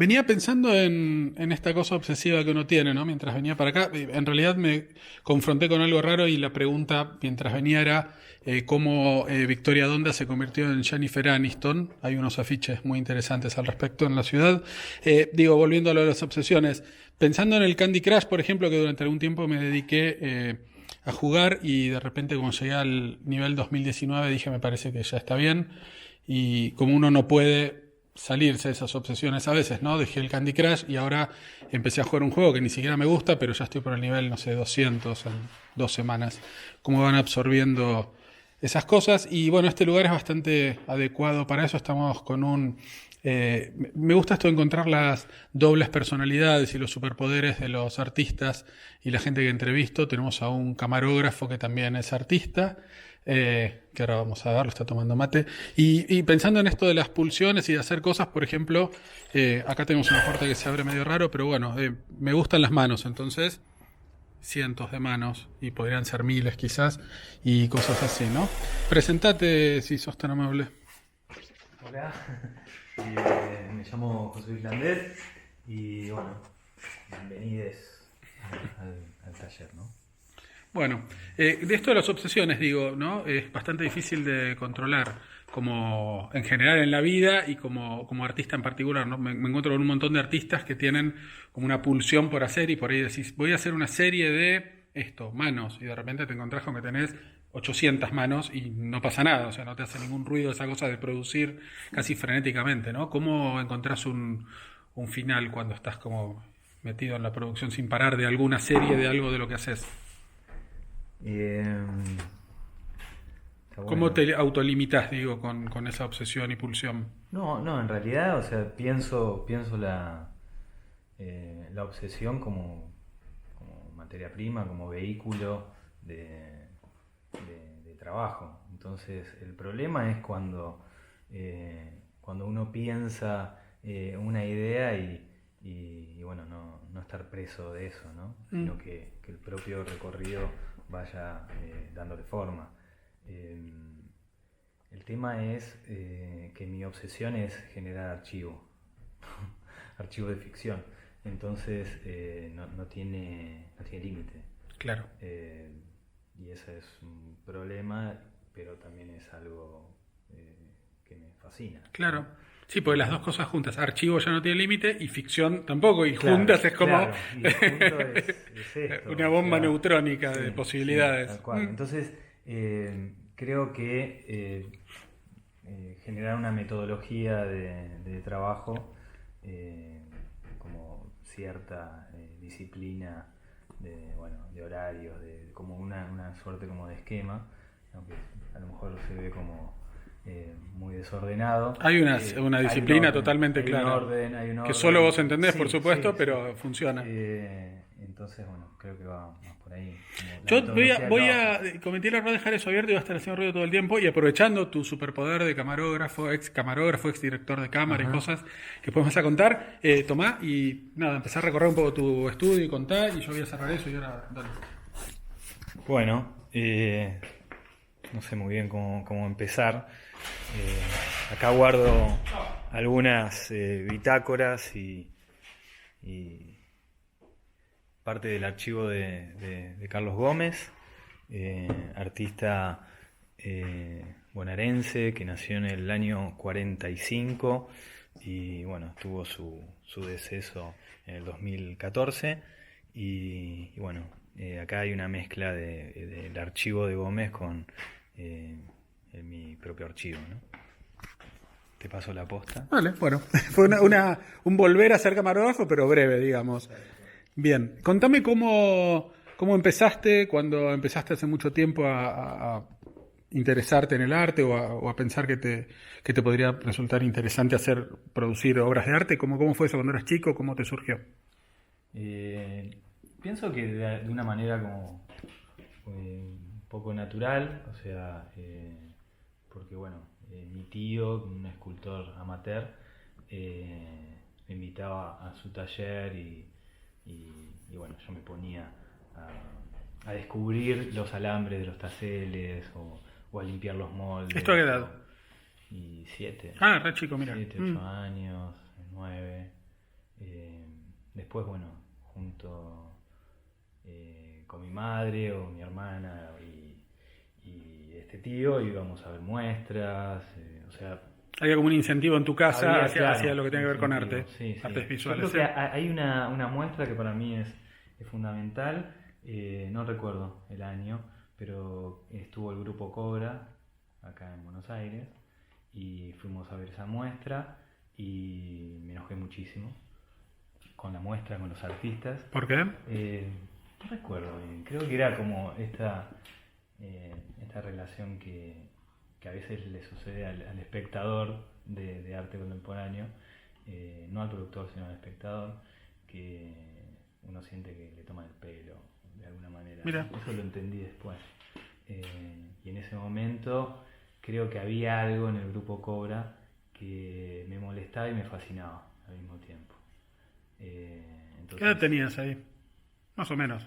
Venía pensando en esta cosa obsesiva que uno tiene, ¿no? Mientras venía para acá, en realidad me confronté con algo raro y la pregunta mientras venía era cómo Victoria Donda se convirtió en Jennifer Aniston. Hay unos afiches muy interesantes al respecto en la ciudad. Volviendo a lo de las obsesiones, pensando en el Candy Crush, por ejemplo, que durante algún tiempo me dediqué a jugar y de repente cuando llegué al nivel 2019 dije me parece que ya está bien y como uno no puede salirse de esas obsesiones a veces, ¿no? Dejé el Candy Crush y ahora empecé a jugar un juego que ni siquiera me gusta, pero ya estoy por el nivel, no sé, 200 en 2 semanas. Cómo van absorbiendo esas cosas. Y bueno, este lugar es bastante adecuado para eso. Estamos con un... me gusta esto de encontrar las dobles personalidades y los superpoderes de los artistas y la gente que entrevisto. Tenemos a un camarógrafo que también es artista, que ahora vamos a ver, lo está tomando mate. Y pensando en esto de las pulsiones y de hacer cosas, por ejemplo, acá tenemos una puerta que se abre medio raro, pero bueno, me gustan las manos, entonces cientos de manos, y podrían ser miles quizás, y cosas así, ¿no? Presentate si sos tan amable. Hola, me llamo José Luis Landet y bueno, bienvenidos al taller, ¿no? Bueno, de esto de las obsesiones, digo, ¿no? Es bastante difícil de controlar, como en general en la vida y como artista en particular, ¿no? Me encuentro con un montón de artistas que tienen como una pulsión por hacer y por ahí decís, voy a hacer una serie de esto, manos, y de repente te encontrás con que tenés 800 manos y no pasa nada, o sea, no te hace ningún ruido esa cosa de producir casi frenéticamente, ¿no? ¿Cómo encontrás un final cuando estás como metido en la producción sin parar de alguna serie, de algo de lo que haces? Eh, Está ¿Cómo bueno. te autolimitas, digo, con esa obsesión y pulsión? No, en realidad, o sea, pienso la obsesión como materia prima, como vehículo de trabajo. Entonces, el problema es cuando uno piensa una idea y, bueno, no estar preso de eso, ¿no? Mm, Sino que el propio recorrido vaya dándole forma. Eh, el tema es que mi obsesión es generar archivo, archivo de ficción. Entonces no tiene límite. claro, Eh, y ese es un problema, pero también es algo que me fascina, claro. ¿no? Sí, porque las dos cosas juntas, archivo ya no tiene límite y ficción tampoco, y Claro, juntas es como claro, y junto es esto, una o bomba sea, neutrónica de sí, tal posibilidades. cual. Entonces, creo que generar una metodología de trabajo, eh, como cierta disciplina de horarios, como una suerte como de esquema, aunque a lo mejor se ve como muy desordenado. Hay una Hay un disciplina orden, totalmente hay un clara, orden, hay un que solo orden. vos entendés, por Sí, sí, supuesto, sí. pero funciona. Entonces, bueno, creo que va más por ahí, como la Yo metodología de voy trabajo. a cometí el error de dejar eso abierto y va a estar haciendo ruido todo el tiempo y aprovechando tu superpoder de camarógrafo, ex director de cámara y Ajá. cosas que podemos a contar, tomá y nada, empezá a recorrer un poco tu estudio y contá y yo voy a cerrar eso y ahora dale. Bueno, no sé muy bien cómo empezar. Acá guardo algunas bitácoras y parte del archivo de Carlos Gómez, artista bonaerense que nació en el año 45 y bueno, tuvo su deceso en el 2014 y bueno, acá hay una mezcla del archivo de Gómez con mi propio archivo, ¿no? Te paso la posta. Vale, bueno, fue un volver a ser camarógrafo, pero breve, digamos. Bien, contame cómo empezaste, cuando empezaste hace mucho tiempo a interesarte en el arte o a pensar que te podría resultar interesante producir obras de arte. ¿Cómo fue eso cuando eras chico? ¿Cómo te surgió? Eh, Pienso que de una manera como un poco natural, o sea, porque bueno, mi tío, un escultor amateur, me invitaba a su taller y bueno, yo me ponía a descubrir los alambres de los taseles o a limpiar los ¿Esto a qué moldes. edad? Y siete, Ah, re chico, mira. 7, 8 años, 9. después, bueno, junto con mi madre o mi hermana y este tío íbamos a ver muestras, o sea... Había como un incentivo en tu casa Había, hacia, claro, hacia lo que tiene que ver con arte, sí, sí. artes Yo visuales. creo que hay una muestra que para mí es fundamental, no recuerdo el año, pero estuvo el grupo Cobra acá en Buenos Aires y fuimos a ver esa muestra y me enojé muchísimo con la muestra, con los artistas. ¿Por qué? No recuerdo bien, creo que era como esta relación que a veces le sucede al espectador de arte contemporáneo, no al productor sino al espectador, que uno siente que le toman el pelo de alguna manera. Mira. Eso lo entendí después. Y en ese momento creo que había algo en el grupo Cobra que me molestaba y me fascinaba al mismo tiempo. Entonces, ¿Qué edad tenías ahí? Más o menos.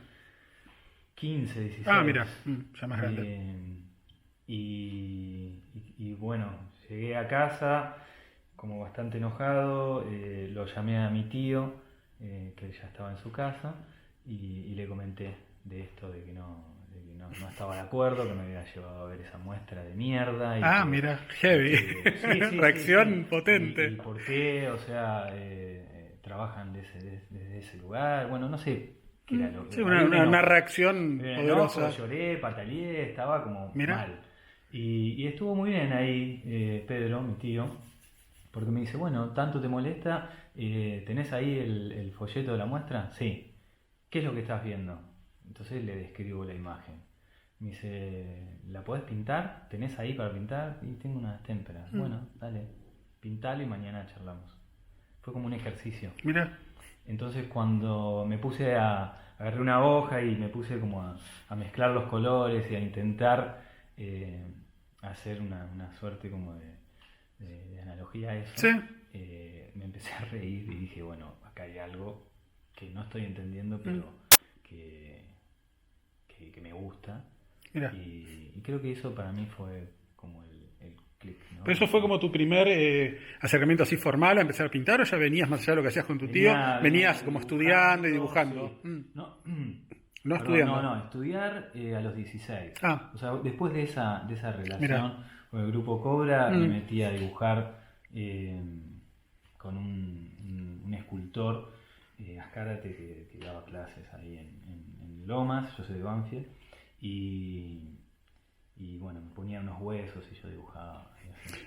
15, 16. Ah, mira, ya más grande. Y bueno, llegué a casa como bastante enojado, lo llamé a mi tío, que ya estaba en su casa, y le comenté de esto, de que no estaba de acuerdo, que me había llevado a ver esa muestra de mierda. Y Mira, heavy. sí, Reacción sí. potente. Y por qué, o sea, trabajan desde ese lugar, bueno, no sé qué era lo que... Sí, una reacción poderosa. Lloré, pataleé, estaba como Mira. mal. Y estuvo muy bien ahí Pedro, mi tío, porque me dice, bueno, ¿tanto te molesta? ¿Tenés ahí el folleto de la muestra? Sí. ¿Qué es lo que estás viendo? Entonces le describo la imagen. Me dice, ¿la podés pintar? ¿Tenés ahí para pintar? Y tengo unas témperas. Bueno, dale, pintalo y mañana charlamos. Fue como un ejercicio. Mira. Entonces cuando me puse agarré una hoja y me puse como a mezclar los colores y a intentar hacer una suerte como de analogía a eso, Sí. me empecé a reír y dije, bueno, acá hay algo que no estoy entendiendo, pero que me gusta. Mira. Y creo que eso para mí fue como el clic, ¿no? ¿Pero eso fue como tu primer acercamiento así formal a empezar a pintar o ya venías más allá de lo que hacías con tu tío? Venías como estudiando y dibujando. Sí. No estudiando. No, estudiar a los 16. Ah. O sea, después de esa relación Mirá. con el grupo Cobra, me metí a dibujar con un escultor, Azcárate, que daba clases ahí en Lomas, yo soy de Banfield, y bueno, me ponía unos huesos y yo dibujaba.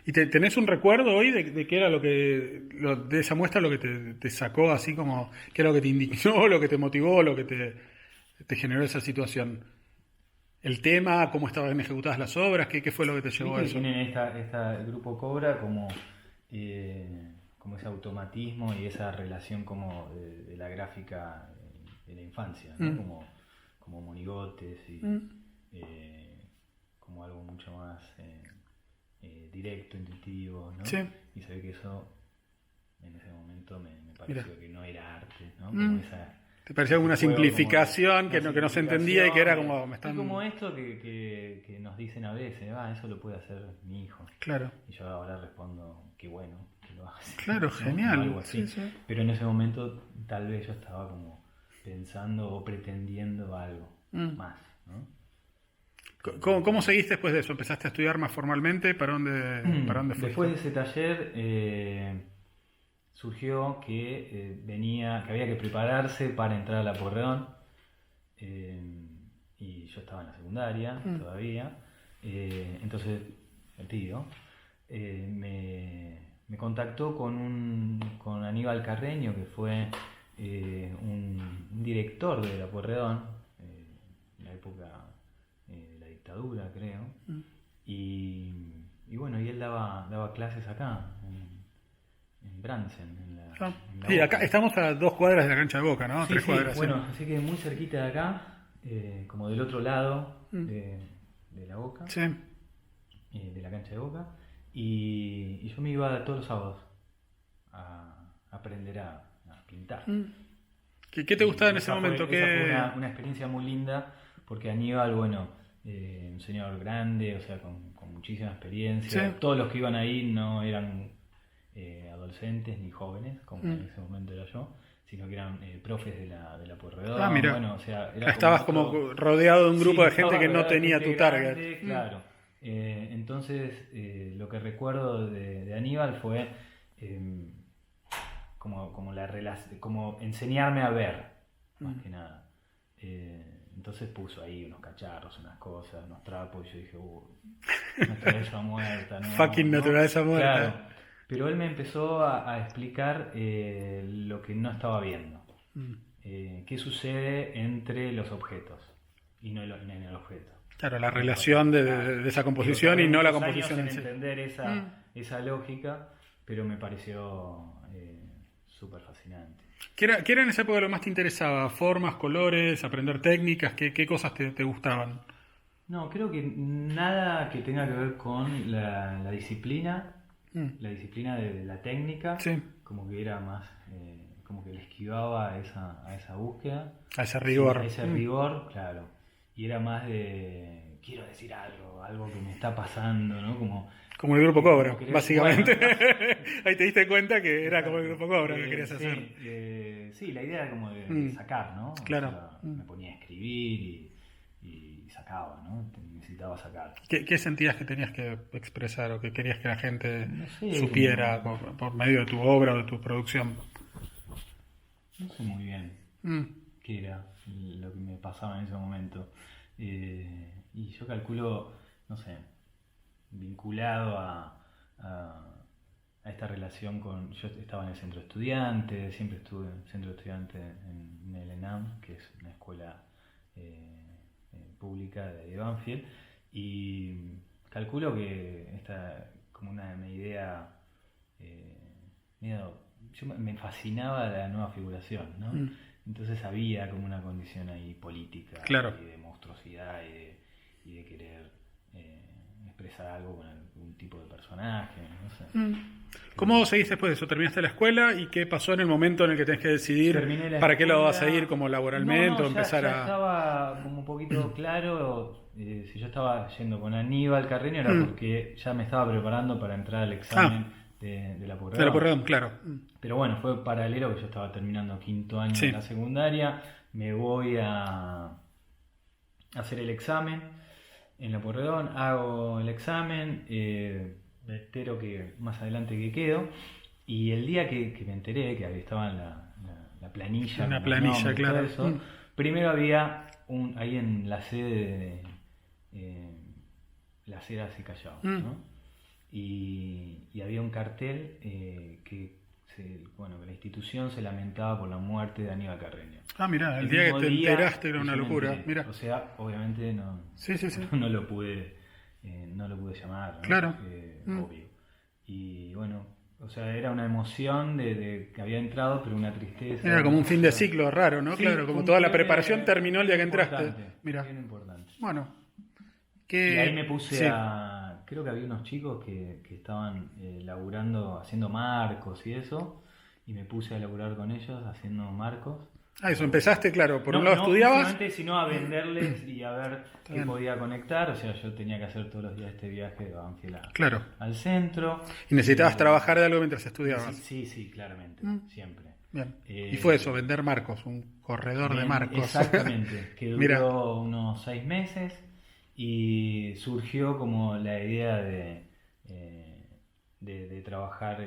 ¿Y tenés un recuerdo hoy de qué era de esa muestra lo que te sacó así como, qué era lo que te indignó, lo que te motivó, lo que te generó esa situación? ¿El tema, cómo estaban ejecutadas las obras, qué fue lo que te llevó a eso? Tienen el grupo Cobra como ese automatismo y esa relación como de la gráfica de la infancia, ¿no? Como monigotes y como algo mucho más directo, intuitivo, ¿no? Sí. Y se ve que eso en ese momento me pareció que no era arte, ¿no? ¿Te parecía como una simplificación que no se entendía y que era como... Es como esto que nos dicen a veces, eso lo puede hacer mi hijo. Claro. Y yo ahora respondo, qué bueno que lo hace. Claro, ¿no? genial. Algo así. Sí. Pero en ese momento tal vez yo estaba como pensando o pretendiendo algo más, ¿no? ¿Cómo seguiste después de eso? ¿Empezaste a estudiar más formalmente? ¿Para dónde fuiste? Después de ese taller surgió que había que prepararse para entrar a la Porredón, y yo estaba en la secundaria todavía, entonces el tío me contactó con Aníbal Carreño, que fue un director de la Porredón en la época de la dictadura, creo, y bueno, y él daba clases acá en Bransen, en la sí, Boca. acá estamos a 2 cuadras de la cancha de Boca, ¿no? Sí, 3 sí, cuadras. bueno, así que muy cerquita de acá, como del otro lado de la Boca, Sí. de la cancha de Boca, y yo me iba todos los sábados a aprender a pintar. ¿Qué te gustaba en ese momento? Esa fue una experiencia muy linda, porque Aníbal, bueno, un señor grande, o sea, con muchísima experiencia. Sí. Todos los que iban ahí no eran adolescentes ni jóvenes, como en ese momento era yo, sino que eran profes de la Pueyrredón. Ah, mira. Bueno, o sea, era estabas como rodeado de un grupo de gente que no estaba tenía gente tu target. grande, claro. Entonces, lo que recuerdo de Aníbal fue como la relación, como enseñarme a ver, más que nada. Entonces puso ahí unos cacharros, unas cosas, unos trapos, y yo dije, naturaleza muerta, ¿no? Fucking naturaleza muerta. Claro. Pero él me empezó a explicar lo que no estaba viendo. ¿Qué sucede entre los objetos y no en el objeto? Claro, la relación de esa composición y no la composición en sí. Entender esa lógica, pero me pareció súper fascinante. ¿Qué era en esa época lo más te interesaba? ¿Formas, colores, aprender técnicas? ¿Qué cosas te gustaban? No, creo que nada que tenga que ver con la disciplina, la disciplina de la técnica, Sí. como que era más, como que le esquivaba a esa búsqueda. A ese rigor. Sí, a ese rigor, claro. Y era más de, quiero decir algo que me está pasando, ¿no? Como el Grupo Cobra, básicamente. Bueno, Ahí te diste cuenta que era como el Grupo Cobra lo que querías hacer. Sí, la idea era como de sacar, ¿no? Claro. O sea, me ponía a escribir y sacaba, ¿no? Necesitaba sacar. ¿Qué sentías que tenías que expresar o que querías que la gente supiera como... por medio de tu obra o de tu producción? No sé muy bien qué era lo que me pasaba en ese momento. Y yo calculo, no sé, vinculado a esta relación con... Yo estaba en el centro de estudiantes, siempre estuve en el centro de estudiantes en el ENAM, que es una escuela pública de Banfield, y calculo que esta como una idea me fascinaba la nueva figuración, ¿no? Entonces había como una condición ahí política, claro, y de monstruosidad y de querer expresar algo con algún tipo de personaje, no sé. ¿Cómo seguiste después de eso? ¿Terminaste la escuela y qué pasó en el momento en el que tenés que decidir para qué lo vas a ir como laboralmente o empezar ya estaba como un poquito claro. Si yo estaba yendo con Aníbal Carreño era porque ya me estaba preparando para entrar al examen de la Pueyrredón. De la Pueyrredón, claro. Pero bueno, fue paralelo que yo estaba terminando quinto año de la secundaria, me voy a hacer el examen en la Pueyrredón, hago el examen, me entero que más adelante que quedo, y el día que me enteré que estaba en la planilla, una planilla, claro. Todo eso, primero había ahí en la sede de la Heras y Callao, ¿no? Y había un cartel que la institución se lamentaba por la muerte de Aníbal Carreño. Ah, mirá, el día que te enteraste era una locura. Mirá. O sea, obviamente no, no lo pude llamar, ¿no? Claro. Obvio. Y bueno, o sea, era una emoción de que había entrado, pero una tristeza. Era como un fin de ciclo raro, ¿no? Sí, claro, como toda la preparación terminó el día que entraste. Mirá. Bien importante. Bueno. Y ahí me puse creo que había unos chicos que estaban laburando, haciendo marcos y eso, y me puse a laburar con ellos haciendo marcos. Ah, eso, empezaste, claro, por un lado estudiabas. No sino a venderles y a ver qué podía conectar, o sea, yo tenía que hacer todos los días este viaje de Banfield al centro. Y necesitabas trabajar de algo mientras estudiabas. Sí, claramente, siempre. Bien. Y fue eso, vender marcos, un corredor de marcos. Exactamente, que duró unos 6 meses. Y surgió como la idea de trabajar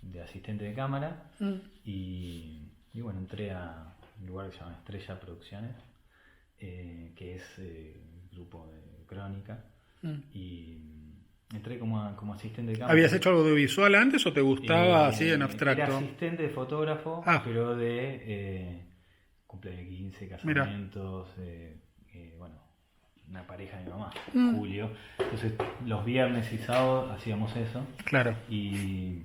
de asistente de cámara y bueno, entré a un lugar que se llama Estrella Producciones, que es el grupo de Crónica, y entré como asistente de cámara. ¿Habías hecho algo de visual antes o te gustaba así en abstracto? Era asistente de fotógrafo, pero de cumpleaños de 15, casamientos, bueno, una pareja de mi mamá, Julio. Entonces los viernes y sábados hacíamos eso. Claro. Y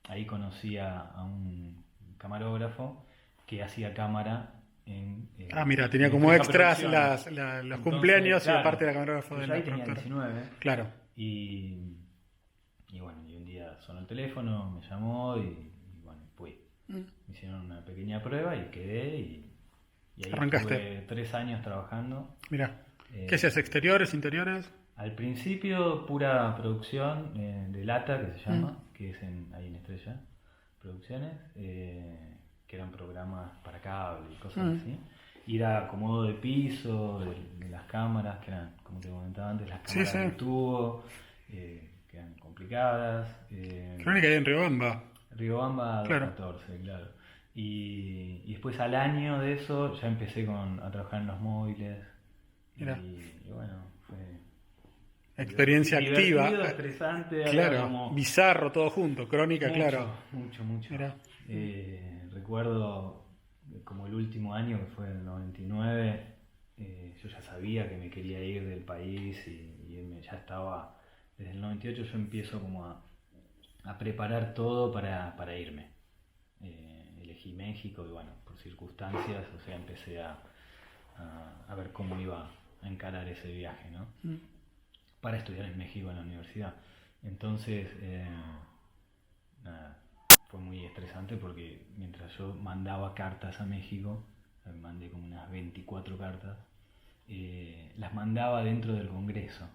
ahí conocí a un camarógrafo que hacía cámara en... mira, tenía como extras los entonces, cumpleaños y aparte la camarógrafo de la ahí tenía 19. Claro. Y bueno, y un día sonó el teléfono, me llamó y bueno, fui. Me hicieron una pequeña prueba y quedé y ahí estuve 3 años trabajando. Mira. ¿Qué hacías? ¿Exteriores, interiores? Al principio pura producción de lata, que se llama, que es ahí en Estrella Producciones, que eran programas para cable y cosas así. Y era acomodo de piso, de las cámaras, que eran, como te comentaba antes, las cámaras de tubo, que eran complicadas. Crónica ahí en Riobamba. Riobamba 214, claro. Y después al año de eso ya empecé a trabajar en los móviles. Y bueno, fue... Experiencia activa. Estresante. Claro, como... bizarro todo junto, Crónica, mucho, claro. Mucho. Recuerdo como el último año, que fue el 99, yo ya sabía que me quería ir del país y ya estaba, desde el 98 yo empiezo como a preparar todo para irme. Elegí México y bueno, por circunstancias, o sea, empecé a ver cómo iba a encarar ese viaje, ¿no? Para estudiar en México en la universidad. Entonces, nada, fue muy estresante porque mientras yo mandaba cartas a México, mandé como unas 24 cartas, las mandaba dentro del Congreso,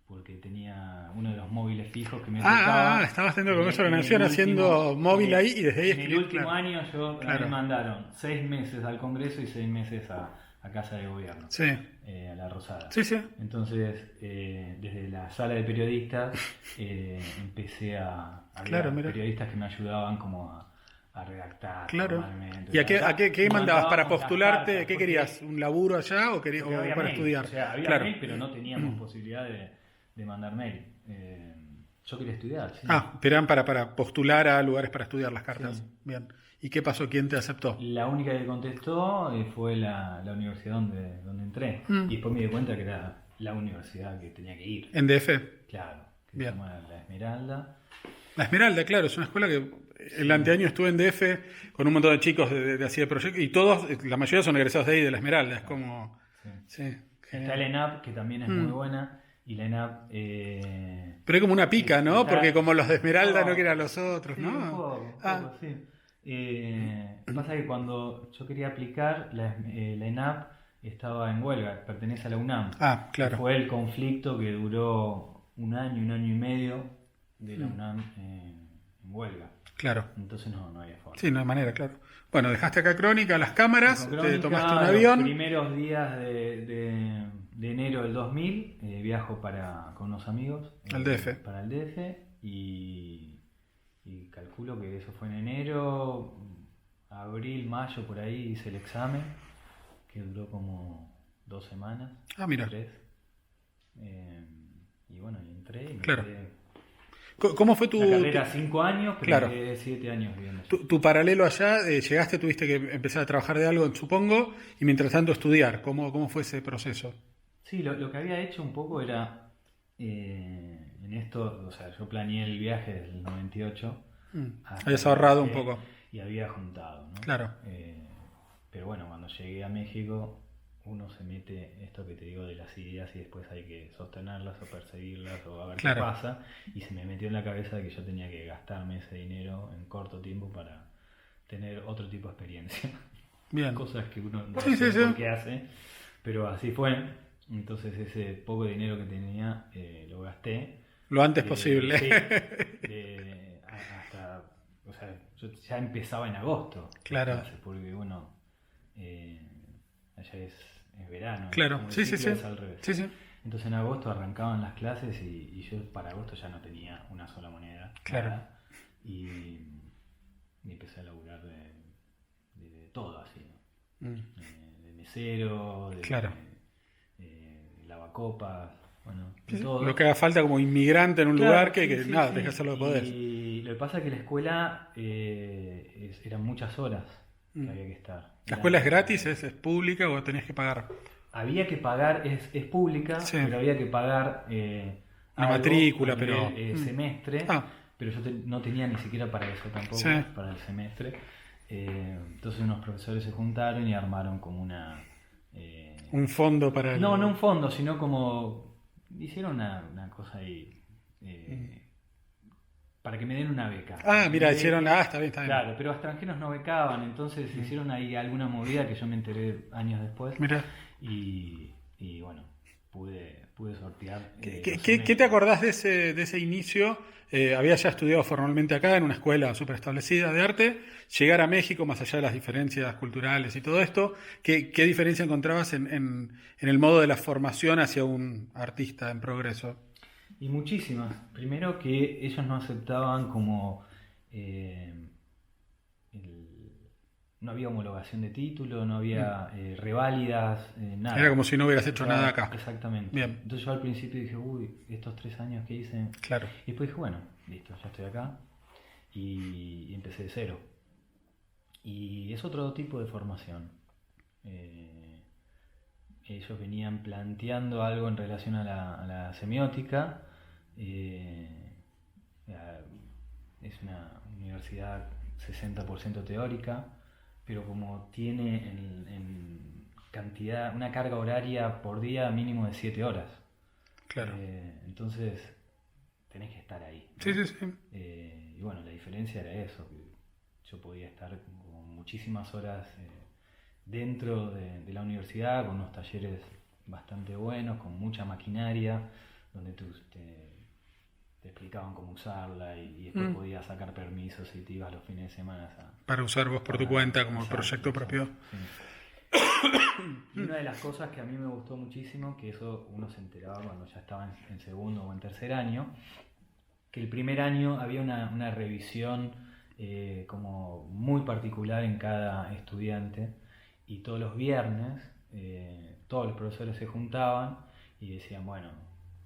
porque tenía uno de los móviles fijos que me tocaba. Estabas dentro del Congreso de la Nación haciendo móvil ahí y desde ahí en el último año a mí mandaron 6 meses al Congreso y 6 meses a Casa de Gobierno, a la Rosada. Entonces, desde la sala de periodistas empecé había periodistas que me ayudaban como a redactar. ¿Y a qué mandabas para postularte? Cartas, ¿qué querías? ¿Un laburo allá o para mail, estudiar? O sea, había mail, pero no teníamos posibilidad de mandar mail. Yo quería estudiar. Sí. Pero eran para postular a lugares para estudiar las cartas. Bien. ¿Y qué pasó? ¿Quién te aceptó? La única que contestó fue la universidad donde entré. Y después me di cuenta que era la universidad que tenía que ir. ¿En DF? Claro, que se llama La Esmeralda. La Esmeralda, claro, es una escuela que el anteaño estuve en DF con un montón de chicos de así de proyectos y todos, la mayoría son egresados de ahí, de La Esmeralda. Es como... Está la ENAP, que también es muy buena. Y la ENAP... Pero hay como una pica, ¿no? Porque como los de Esmeralda no quieren a los otros, ¿no? Un poco, sí. Pasa que cuando yo quería aplicar, la ENAP estaba en huelga, pertenece a la UNAM. Claro. Fue el conflicto que duró un año y medio de la UNAM en huelga. Claro. Entonces no había forma. Sí, no hay manera, claro. Bueno, dejaste acá Crónica, las cámaras, te tomaste un avión. Los primeros días de enero del 2000 viajo con unos amigos. Al DF. Para el DF y calculo que eso fue en enero, abril, mayo, por ahí hice el examen, que duró como 2 semanas. Mira. 3. Y bueno, entré y me quedé. ¿Cómo fue tu carrera? 5 años, pero 7 años viviendo. Tu paralelo allá, llegaste, tuviste que empezar a trabajar de algo, supongo, y mientras tanto estudiar. ¿Cómo fue ese proceso? Sí, lo que había hecho un poco era... en esto, o sea, yo planeé el viaje desde el 98. Habías ahorrado un poco. Y había juntado, ¿no? Claro. Pero bueno, cuando llegué a México, uno se mete esto que te digo de las ideas y después hay que sostenerlas o perseguirlas o a ver qué pasa. Y se me metió en la cabeza que yo tenía que gastarme ese dinero en corto tiempo para tener otro tipo de experiencia. Bien. Cosas que uno no sé por qué hace, pero así fue. Entonces ese poco dinero que tenía lo gasté. Lo antes posible. Sí, hasta, o sea, yo ya empezaba en agosto. Claro. Porque bueno, allá es verano. Claro, sí. Es al revés. Sí. Entonces en agosto arrancaban las clases y yo para agosto ya no tenía una sola moneda. Claro. Nada, y empecé a laburar de todo así, ¿no? De mesero, lavacopas, bueno, todo. Lo que haga falta como inmigrante en un lugar que tenés que hacerlo de poder. Y lo que pasa es que la escuela eran muchas horas que había que estar. ¿La escuela es gratis? ¿Es pública o tenés que pagar? Había que pagar, es pública, pero había que pagar una matrícula, pero semestre, pero yo no tenía ni siquiera para eso tampoco, para el semestre. Entonces unos profesores se juntaron y armaron como un fondo para No un fondo, sino como hicieron una cosa ahí para que me den una beca. Mira, hicieron está bien. Claro, pero a extranjeros no becaban, entonces hicieron ahí alguna movida que yo me enteré años después. Mira. Y bueno, pude sortear. ¿Qué te acordás de ese inicio? Habías ya estudiado formalmente acá en una escuela súper establecida de arte, llegar a México, más allá de las diferencias culturales y todo esto, ¿qué diferencia encontrabas en el modo de la formación hacia un artista en progreso? Y muchísimas. Primero que ellos no aceptaban como... no había homologación de título, no había reválidas, nada. Era como si no hubieras hecho nada acá. Exactamente. Bien. Entonces yo al principio dije, uy, estos 3 años que hice... Claro. Y después dije, bueno, listo, ya estoy acá. Y empecé de cero. Y es otro tipo de formación. Ellos venían planteando algo en relación a la semiótica. Es una universidad 60% teórica, pero como tiene en cantidad, una carga horaria por día mínimo de 7 horas. Claro. Entonces tenés que estar ahí, ¿no? Sí. Y bueno, la diferencia era eso, que yo podía estar con muchísimas horas dentro de la universidad, con unos talleres bastante buenos, con mucha maquinaria, donde te explicaban cómo usarla y después podías sacar permisos y te ibas los fines de semana para usar vos por tu cuenta como exacto, proyecto propio. Sí. Y una de las cosas que a mí me gustó muchísimo, que eso uno se enteraba cuando ya estaba en segundo o en tercer año, que el primer año había una revisión como muy particular en cada estudiante, y todos los viernes todos los profesores se juntaban y decían, bueno,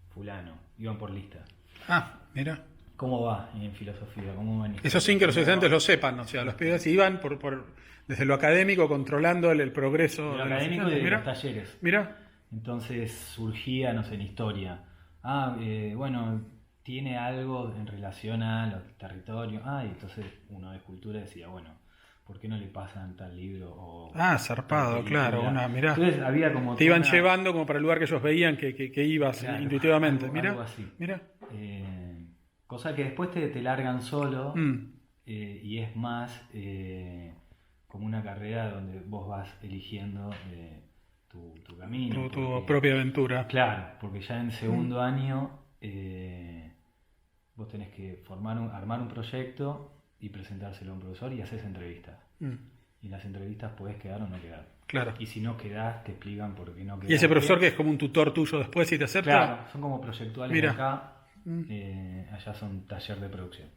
fulano, iban por lista. Ah, mira. ¿Cómo va en filosofía? ¿Cómo va en Eso sin que los estudiantes lo sepan, o sea, los pibes iban desde lo académico controlando el progreso de lo de académico y de mira, los talleres. Mira. Entonces surgía, no sé, en historia. Bueno, tiene algo en relación a los territorios. Y entonces uno de cultura decía, bueno, ¿por qué no le pasan tal libro? O Zarpado, claro. Mirá. Entonces había como... Te iban llevando como para el lugar que ellos veían que ibas, claro, intuitivamente. Algo así. Mira. Cosa que después te largan solo y es más como una carrera donde vos vas eligiendo tu camino. Tu propia aventura. Claro, porque ya en segundo año vos tenés que armar un proyecto y presentárselo a un profesor y haces entrevistas. Y en las entrevistas podés quedar o no quedar. Claro. Y si no quedás, te explican por qué no quedás. ¿Y ese profesor que es como un tutor tuyo después y te acepta? Claro, son como proyectuales. Mira. Acá. Allá son taller de producción.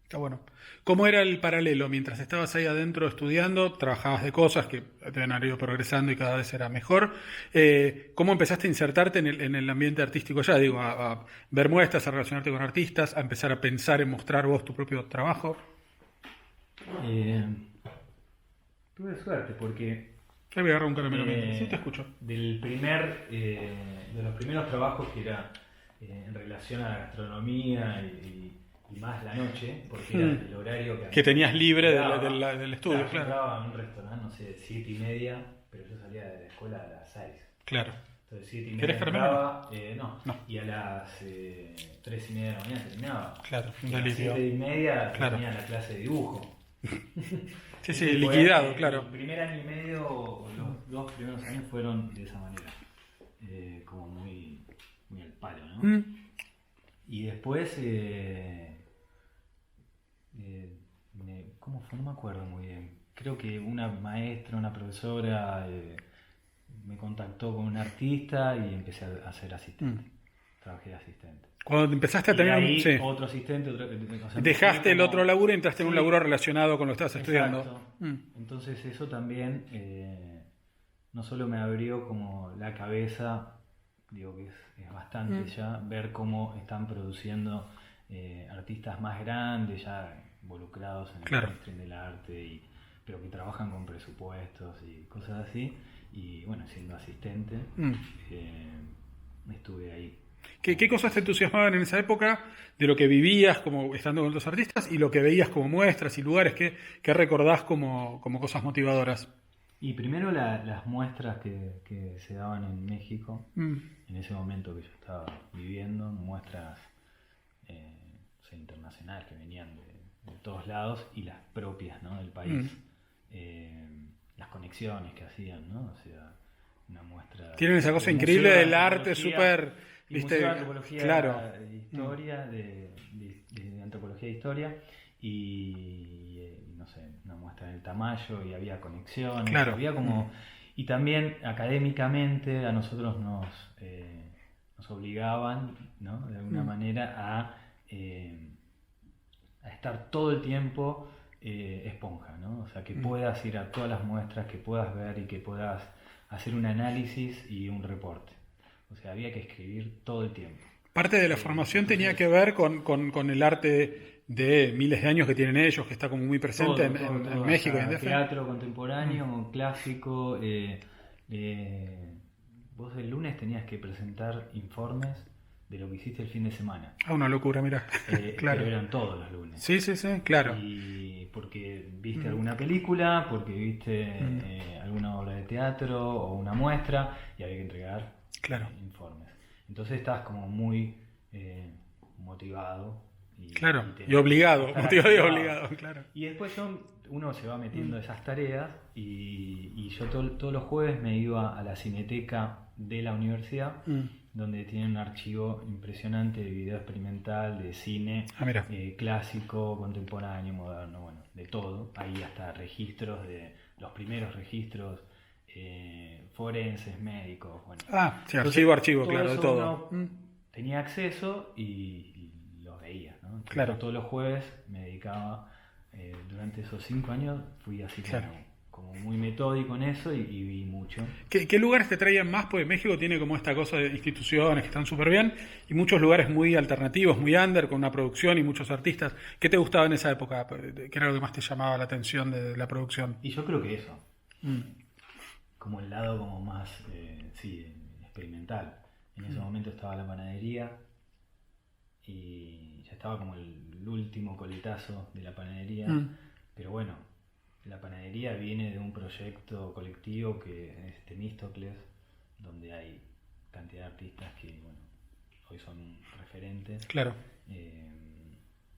Está bueno. ¿Cómo era el paralelo? Mientras estabas ahí adentro estudiando, trabajabas de cosas que deben haber ido progresando y cada vez era mejor. ¿Cómo empezaste a insertarte en el ambiente artístico ya? Digo, a ver muestras, a relacionarte con artistas, a empezar a pensar en mostrar vos tu propio trabajo. Tuve suerte porque... Voy a agarrar un caramelo mientras. Sí, te escucho. De los primeros trabajos que era en relación a la gastronomía y más la noche, porque era el horario que tenías libre del estudio, claro. Yo entraba a un restaurante, no sé, 7:30, pero yo salía de la escuela a las 6. Claro. Entonces 7:30 ¿Querés caramelo? No. Y a las 3:30 de la mañana terminaba. Claro, y a las 7:30 tenía la clase de dibujo. Sí, liquidado, claro. El primer año y medio, los 2 primeros años fueron de esa manera, como muy al palo, ¿no? Y después, ¿cómo fue? No me acuerdo muy bien. Creo que una maestra, una profesora, me contactó con un artista y empecé a ser asistente. Trabajé de asistente. Cuando empezaste a tener ahí, otro asistente, dejaste el otro laburo y entraste en un laburo relacionado con lo que estabas estudiando. Entonces eso también no solo me abrió como la cabeza, digo que es bastante ya ver cómo están produciendo artistas más grandes ya involucrados en el mainstream del arte, pero que trabajan con presupuestos y cosas así. Y bueno, siendo asistente estuve ahí. ¿Qué cosas te entusiasmaban en esa época de lo que vivías como estando con otros artistas y lo que veías como muestras y lugares? ¿Qué recordás como cosas motivadoras? Y primero las muestras que se daban en México, en ese momento que yo estaba viviendo, muestras internacionales que venían de todos lados y las propias, ¿no?, del país. Las conexiones que hacían, ¿no? O sea, una muestra. Tienen esa cosa del increíble Museo de del arte Antropología súper, y ¿viste? Museo de Antropología Claro. de Historia, de Antropología e Historia, y no sé, una muestra del Tamayo, y había conexiones, Claro. había como. Y también académicamente a nosotros nos obligaban, ¿no? De alguna manera a estar todo el tiempo esponja, ¿no? O sea, que puedas ir a todas las muestras, que puedas ver y que puedas hacer un análisis y un reporte. O sea, había que escribir todo el tiempo. Parte de la formación tenía que ver con el arte de miles de años que tienen ellos, que está como muy presente en México y en DF. Teatro contemporáneo, clásico. Vos el lunes tenías que presentar informes de lo que hiciste el fin de semana. Una locura, mira. Claro. Pero eran todos los lunes. Sí, claro. Y porque viste alguna película, porque viste alguna obra de teatro o una muestra, y había que entregar informes. Entonces estás como muy motivado. Y obligado, motivado y obligado, claro. Y después uno se va metiendo esas tareas, y yo todos los jueves me iba a la cineteca de la universidad, donde tienen un archivo impresionante de video experimental, de cine, clásico, contemporáneo, moderno, bueno, de todo. Ahí hasta registros de los primeros registros forenses, médicos, bueno. Entonces, archivo, claro, de todo. Tenía acceso y los veía, ¿no? Entonces, claro. Todos los jueves me dedicaba, durante esos 5 años, fui así como muy metódico en eso, y vi mucho. ¿Qué lugares te traían más? Porque México tiene como esta cosa de instituciones que están súper bien, y muchos lugares muy alternativos, muy under, con una producción y muchos artistas. ¿Qué te gustaba en esa época? ¿Qué era lo que más te llamaba la atención de la producción? Y yo creo que eso. Como el lado como más experimental. En ese momento estaba la panadería, y ya estaba como el último coletazo de la panadería. Pero bueno, la panadería viene de un proyecto colectivo que es Temístocles, donde hay cantidad de artistas que hoy son referentes. Claro.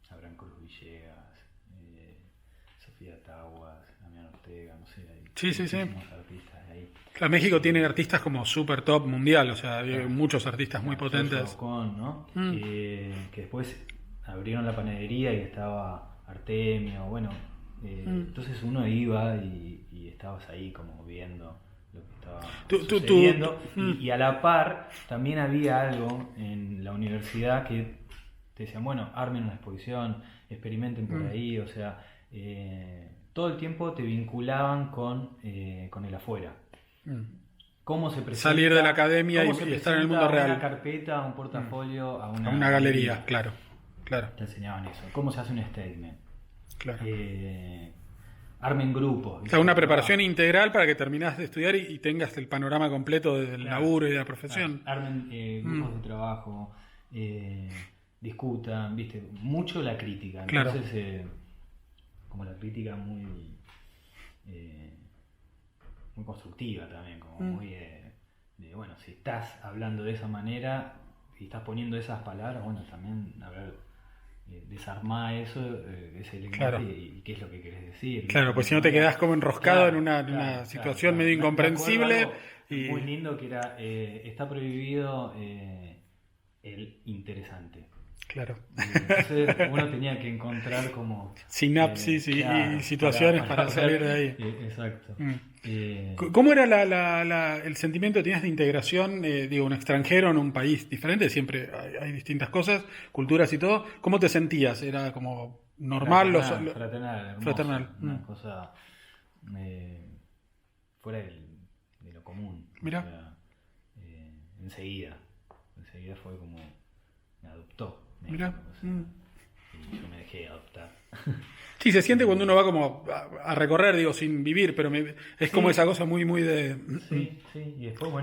Abraham Cruz Villegas, Sofía Taguas, Damián Ortega, no sé, hay muchísimos artistas de ahí. Claro, México tiene artistas como super top mundial, o sea, hay muchos artistas muy potentes. Ocon, ¿no? Que después abrieron la panadería y estaba Artemio, entonces uno iba y estabas ahí como viendo lo que estaba sucediendo. Y a la par también había algo en la universidad que te decían, armen una exposición, experimenten por ahí, o sea, todo el tiempo te vinculaban con el afuera. ¿Cómo se presenta, salir de la academia y estar en el mundo real? Una carpeta, a un portafolio, a una galería, claro. Te enseñaban eso. ¿Cómo se hace un statement? Claro. Armen grupos. O sea, una preparación integral para que terminás de estudiar y tengas el panorama completo del laburo y de la profesión. Armen grupos de trabajo, discutan, ¿viste? Mucho la crítica. Entonces, como la crítica muy constructiva también, como muy si estás hablando de esa manera y estás poniendo esas palabras, también desarmar eso, ese lenguaje, y qué es lo que querés decir. Claro, pues si no te quedás como enroscado en una situación medio incomprensible. Muy lindo que era, está prohibido el interesante. Claro. Entonces uno tenía que encontrar como sinapsis y situaciones para salir de ahí. Exacto. ¿Cómo era el sentimiento que tenías de integración, un extranjero en un país diferente? Siempre hay distintas cosas, culturas y todo. ¿Cómo te sentías? ¿Era como normal? Fraternal. Una cosa fuera de lo común. Mira. O sea, enseguida fue como me adoptó. Mira. Y yo me dejé adoptar. Sí, se siente cuando uno va como a recorrer, sin vivir, pero es como esa cosa muy, muy de... Sí. Y después,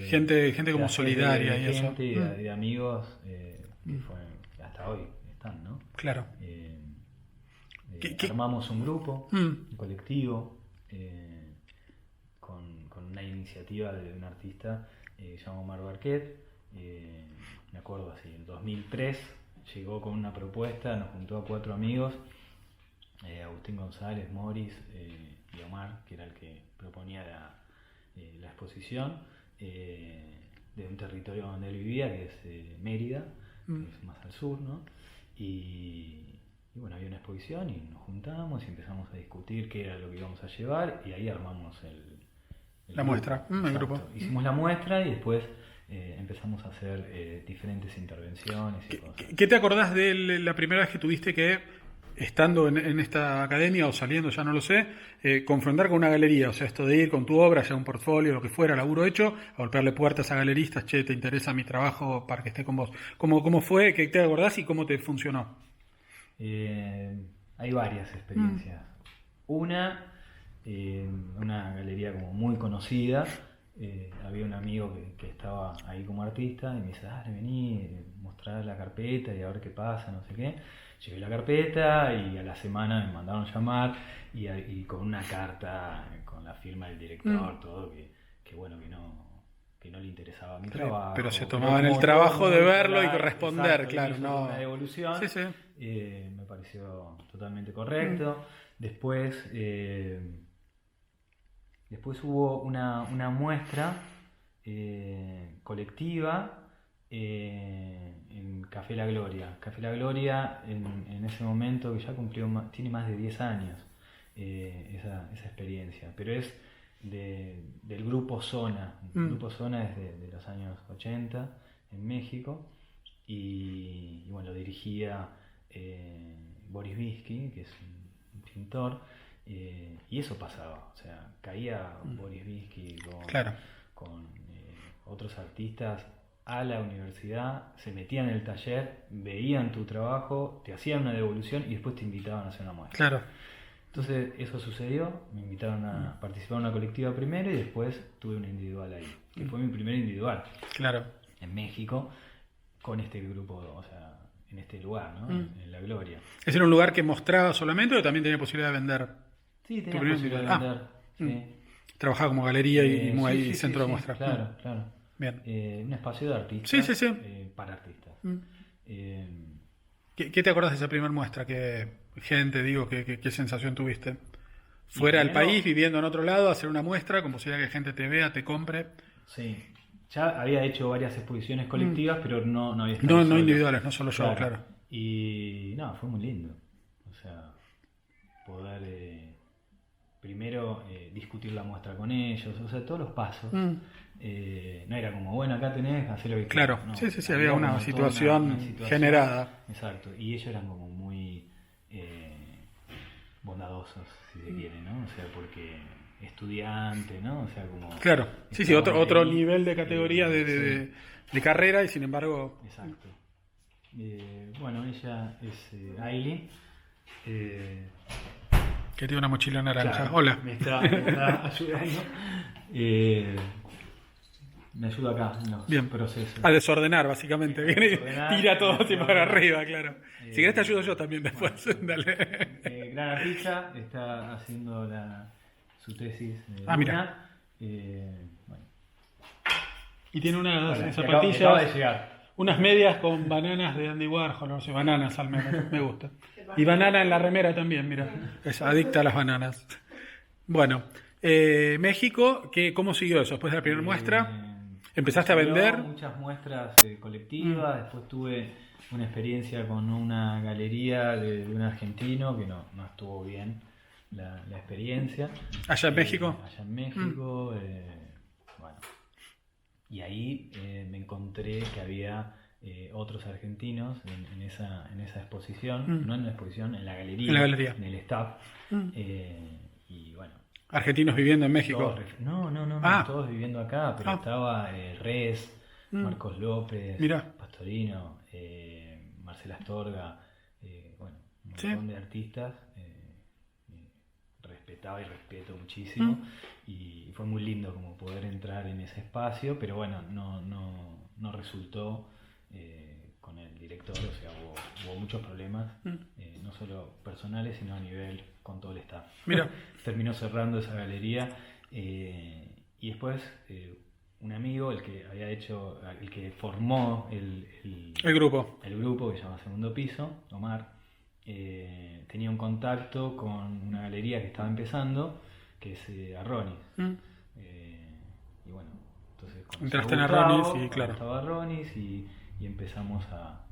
gente como solidaria y eso. Gente de amigos que hasta hoy están, ¿no? Claro. Armamos un grupo, un colectivo, con una iniciativa de un artista llamado Omar Barquet. Me acuerdo así, en 2003 llegó con una propuesta, nos juntó a 4 amigos, Agustín González, Morris y Omar, que era el que proponía la exposición de un territorio donde él vivía, que es Mérida, que es más al sur, ¿no? Y bueno, había una exposición y nos juntamos y empezamos a discutir qué era lo que íbamos a llevar y ahí armamos la muestra, el grupo. Hicimos la muestra y después empezamos a hacer diferentes intervenciones y cosas. ¿Qué te acordás de la primera vez que tuviste que, estando en esta academia o saliendo, ya no lo sé, confrontar con una galería? O sea, esto de ir con tu obra, ya un portfolio, lo que fuera, laburo hecho, a golpearle puertas a galeristas, che, ¿te interesa mi trabajo para que esté con vos? ¿Cómo fue? ¿Qué te acordás y cómo te funcionó? Hay varias experiencias. Una galería como muy conocida. Había un amigo que estaba ahí como artista y me dice, dale, vení, mostrar la carpeta y a ver qué pasa, no sé qué. Llevé la carpeta y a la semana me mandaron llamar y con una carta con la firma del director, todo, que bueno, que no le interesaba mi trabajo. Pero se tomaban el trabajo de verlo y corresponder, exacto, claro, no. Una devolución. Sí. Me pareció totalmente correcto. Después hubo una muestra colectiva en Café La Gloria. Café La Gloria en ese momento, que ya tiene más de 10 años esa experiencia, pero es del grupo Zona. El grupo Zona es de los años 80 en México y bueno, lo dirigía Boris Virsky, que es un pintor. Y eso pasaba, o sea, caía Boris Virsky con otros artistas a la universidad, se metían en el taller, veían tu trabajo, te hacían una devolución y después te invitaban a hacer una muestra. Claro. Entonces eso sucedió, me invitaron a participar en una colectiva primero y después tuve una individual ahí, que fue mi primer individual. Claro. En México, con este grupo, o sea, en este lugar, ¿no? En La Gloria. ¿Ese era un lugar que mostraba solamente o también tenía posibilidad de vender? Sí, tenía posibilidad de vender. Sí. Trabajaba como galería y centro de muestra. Claro. Bien. Un espacio de artistas. Sí. Para artistas. ¿Qué te acordás de esa primera muestra? ¿Qué sensación tuviste? Fuera del país, viviendo en otro lado, hacer una muestra con posibilidad que gente te vea, te compre. Sí. Ya había hecho varias exposiciones colectivas, pero no había estado No individuales, no solo yo, claro. Y fue muy lindo. O sea, poder primero discutir la muestra con ellos, o sea, todos los pasos. No era como, bueno, acá tenés, hacer lo que claro, quieras. Sí, había una situación generada. Exacto, y ellos eran como muy bondadosos, si se quiere, ¿no? O sea, porque estudiante, ¿no? O sea, como... Claro, sí, otro nivel de categoría de carrera y sin embargo... Exacto. Bueno, ella es Aileen. Que tiene una mochila naranja. Claro, Hola. Me está ayudando. Me ayuda acá en los procesos. A desordenar, básicamente. Tira todo así para arriba, claro. Si querés te ayudo yo también después. Bueno. Dale. Gran artista, está haciendo su tesis. Mira. Bueno. Y tiene unas Acaba zapatillas, de llegar. unas medias con bananas de Andy Warhol, no sé, bananas al menos, me gusta. Y banana en la remera también, mira, es adicta a las bananas. Bueno, México, ¿cómo siguió eso? Después de la primera muestra, ¿empezaste a vender? Muchas muestras colectivas, después tuve una experiencia con una galería de un argentino que no estuvo bien la experiencia. ¿Allá en México? Allá en México, bueno. Y ahí me encontré que había otros argentinos en esa exposición, no en la exposición, en la galería, en el staff. Y bueno. ¿Argentinos viviendo en México? No, todos viviendo acá, pero estaba Res, Marcos López, Pastorino, Marcela Astorga, bueno, un montón de artistas. Respetaba y respeto muchísimo y fue muy lindo como poder entrar en ese espacio, pero bueno, no resultó con el director, o sea, hubo muchos problemas, no solo personales, sino a nivel con todo el staff. Mira. Terminó cerrando esa galería y después un amigo, el que formó el grupo que se llama Segundo Piso, Omar, tenía un contacto con una galería que estaba empezando, que es Arronis. y bueno, entonces conocí Entraste en Gustavo, Arronis y claro. Gustavo Arronis y empezamos a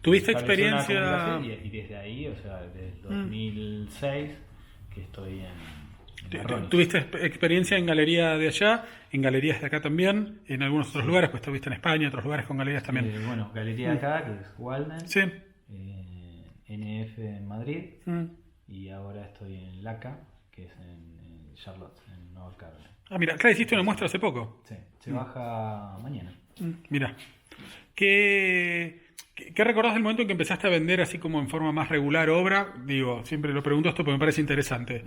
¿Tuviste establecer una experiencia? comunicación y desde ahí, o sea, desde el 2006 que estoy en Arronis. ¿Tuviste experiencia en galería de allá, en galerías de acá también, en algunos otros lugares? Pues estuviste en España, otros lugares con galerías también. Bueno, galería de acá, que es Walden, Sí. NF en Madrid, Mm. y ahora estoy en LACA, que es en Charlotte, en North Carolina. Ah, mira, claro, hiciste una muestra hace poco. Sí, se baja mañana. Mira. ¿Qué recordás del momento en que empezaste a vender así como en forma más regular obra? Digo, siempre lo pregunto esto porque me parece interesante.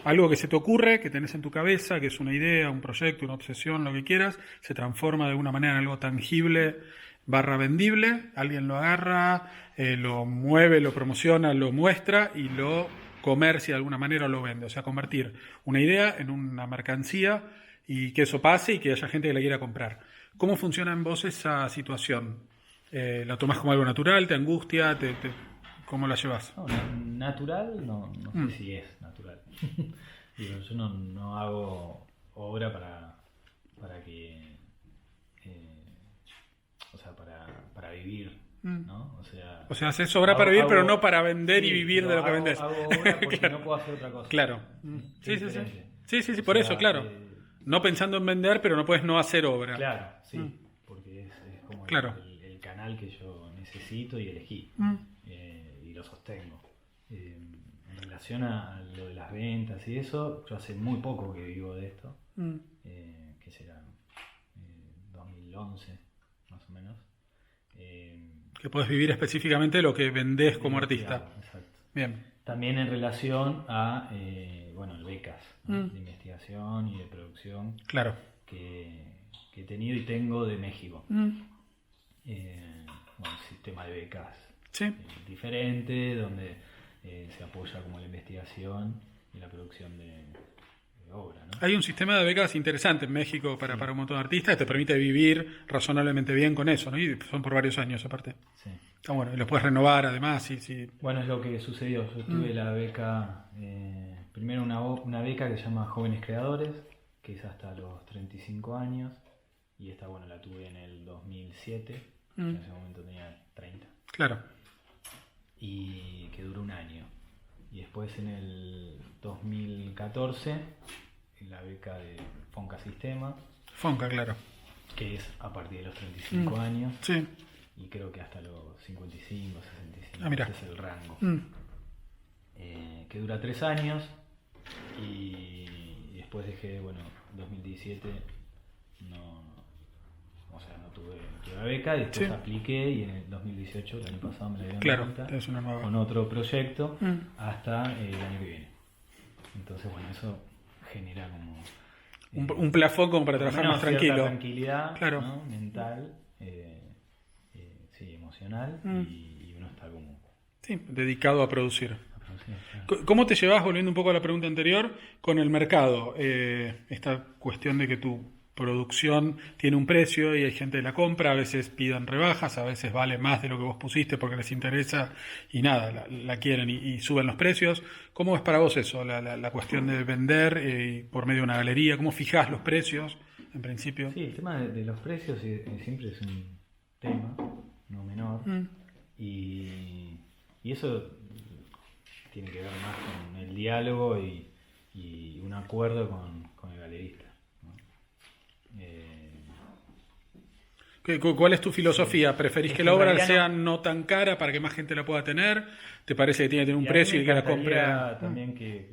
Algo que se te ocurre, que tenés en tu cabeza, que es una idea, un proyecto, una obsesión, lo que quieras, se transforma de alguna manera en algo tangible / vendible, alguien lo agarra, lo mueve, lo promociona, lo muestra y lo comercia de alguna manera o lo vende. O sea, convertir una idea en una mercancía y que eso pase y que haya gente que la quiera comprar. ¿Cómo funciona en vos esa situación? ¿La tomás como algo natural? ¿Te angustia? ¿Cómo la llevas? No, natural, no sé si es natural. Digo, yo no hago obra para que... o sea, para vivir, ¿no? O sea, haces obra para vivir, pero no para vender y vivir de lo que vendés. Hago obra porque Claro. no puedo hacer otra cosa. Claro. Sí, Es sí, sí. diferente. Sí, O por sea, eso, claro. No pensando en vender, pero no puedes no hacer obra. Claro, sí, porque es como Claro. el canal que yo necesito y elegí, y lo sostengo. En relación a lo de las ventas y eso, yo hace muy poco que vivo de esto, que será 2011 más o menos. Que podés vivir específicamente de lo que vendés como artista. Exacto. Bien. También en relación a becas, ¿no? De investigación y de producción Claro. que he tenido y tengo de México. Sistema de becas Sí. diferente, donde se apoya como la investigación y la producción de obra, ¿no? Hay un sistema de becas interesante en México para un montón de artistas que te permite vivir razonablemente bien con eso, ¿no? Y son por varios años aparte. Sí. Está bueno, y los puedes renovar además. Sí. Bueno, es lo que sucedió. Yo tuve la beca, primero una beca que se llama Jóvenes Creadores, que es hasta los 35 años, y esta, la tuve en el 2007, en ese momento tenía 30. Claro. Y que duró un año. Y después en el 2014, la beca de Fonca Sistema, Fonca, claro. que es a partir de los 35 años, Sí. y creo que hasta los 55, 65, Mira. ese es el rango. Que dura 3 años, y después dejé, 2017 no tuve la beca, y después apliqué, y en el 2018, el año pasado, me la dieron de vuelta, es una nueva. con otro proyecto hasta el año que viene. Entonces, eso genera como Un plafón como para trabajar más tranquilo. Tranquilidad, Claro. ¿no? Mental, emocional, y uno está como Sí, dedicado a producir. a producir, claro. ¿Cómo te llevas, volviendo un poco a la pregunta anterior, con el mercado? Esta cuestión de que tu producción tiene un precio y hay gente que la compra, a veces pidan rebajas, a veces vale más de lo que vos pusiste porque les interesa y nada, la quieren y suben los precios. ¿Cómo es para vos eso, la cuestión de vender por medio de una galería? ¿Cómo fijás los precios en principio? Sí, el tema de los precios siempre es un tema no menor, y eso tiene que ver más con el diálogo y un acuerdo con el galerista, ¿no? ¿Cuál es tu filosofía? ¿Preferís que la obra realidad sea no tan cara para que más gente la pueda tener? ¿Te parece que tiene que tener un precio y que la compre? También que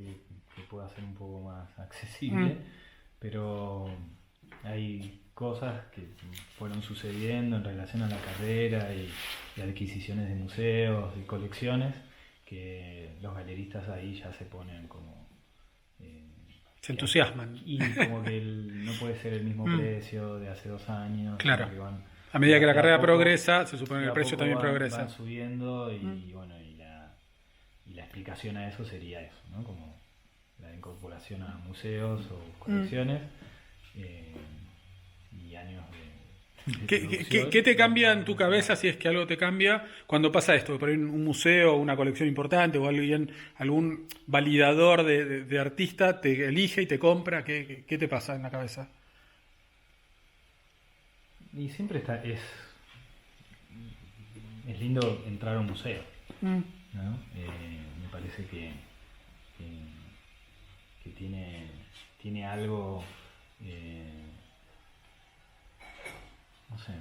pueda ser un poco más accesible, pero hay cosas que fueron sucediendo en relación a la carrera y adquisiciones de museos y colecciones, que los galeristas ahí ya se ponen como... se entusiasman. Y como que no puede ser el mismo precio de hace 2 años. Claro. Van, A medida que la carrera poco, progresa, se supone que el precio también progresa. Van subiendo y la explicación a eso sería eso, ¿no? Como la incorporación a museos o colecciones y años ¿Qué te cambia en tu cabeza, si es que algo te cambia, cuando pasa esto? Por ahí un museo, una colección importante o algún validador de artista te elige y te compra. ¿Qué te pasa en la cabeza? Y siempre es lindo entrar a un museo, ¿no? Me parece que tiene algo, no sé.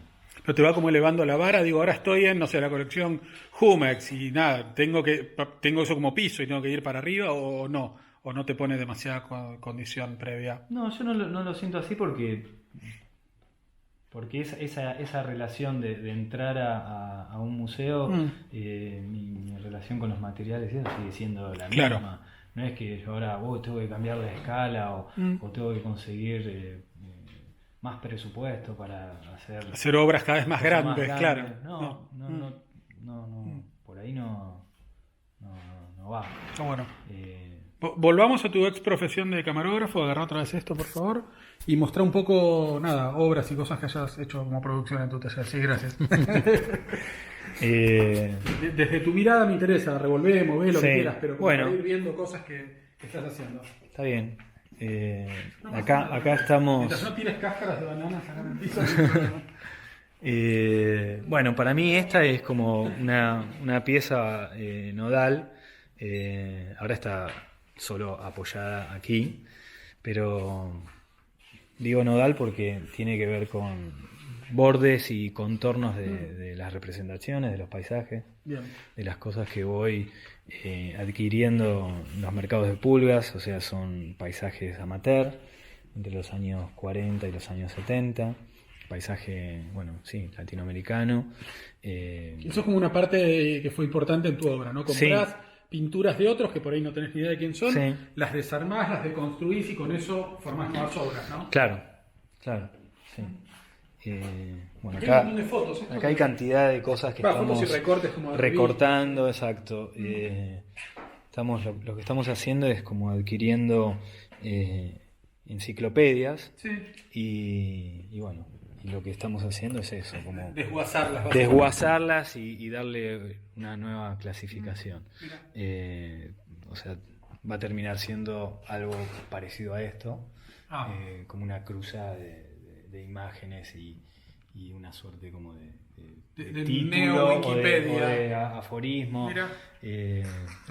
Pero te va como elevando la vara. Digo, ahora estoy en, no sé, la colección Jumex y nada, tengo eso como piso y tengo que ir para arriba, o no te pone demasiada condición previa. No, yo no lo siento así porque esa relación de entrar a un museo, mi relación con los materiales eso sigue siendo la Claro. misma. No es que yo ahora tengo que cambiar de escala o tengo que conseguir más presupuesto para Hacer obras cada vez más cosas grandes, claro. No, por ahí no va. Bueno. Volvamos a tu ex profesión de camarógrafo, agarra otra vez esto, por favor, y mostrar un poco, obras y cosas que hayas hecho como producción en tu taller. Sí, gracias. Desde tu mirada me interesa, revolvé, mové lo que quieras, pero para ir viendo cosas que estás haciendo. Está bien. Acá estamos... Mientras no tires cáscaras de bananas acá en el piso. Bueno, para mí esta es como una pieza nodal. Ahora está solo apoyada aquí, pero digo nodal porque tiene que ver con bordes y contornos de las representaciones, de los paisajes, Bien. de las cosas que voy adquiriendo en los mercados de pulgas. O sea, son paisajes amateur entre los años 40 y los años 70, paisaje, latinoamericano. Eso es como una parte que fue importante en tu obra, ¿no? Comprás pinturas de otros que por ahí no tenés ni idea de quién son, las desarmás, las deconstruís y con eso formás nuevas obras, ¿no? Claro, sí. Aquí hay un montón de fotos. Acá hay cantidad de cosas que estamos fotos y recortes como recortando, exacto. Lo que estamos haciendo es como adquiriendo enciclopedias y lo que estamos haciendo es eso, como desguazarlas y darle una nueva clasificación. O sea, va a terminar siendo algo parecido a esto, como una cruzada de imágenes y una suerte como de título neo-Wikipedia o de aforismo. Lo que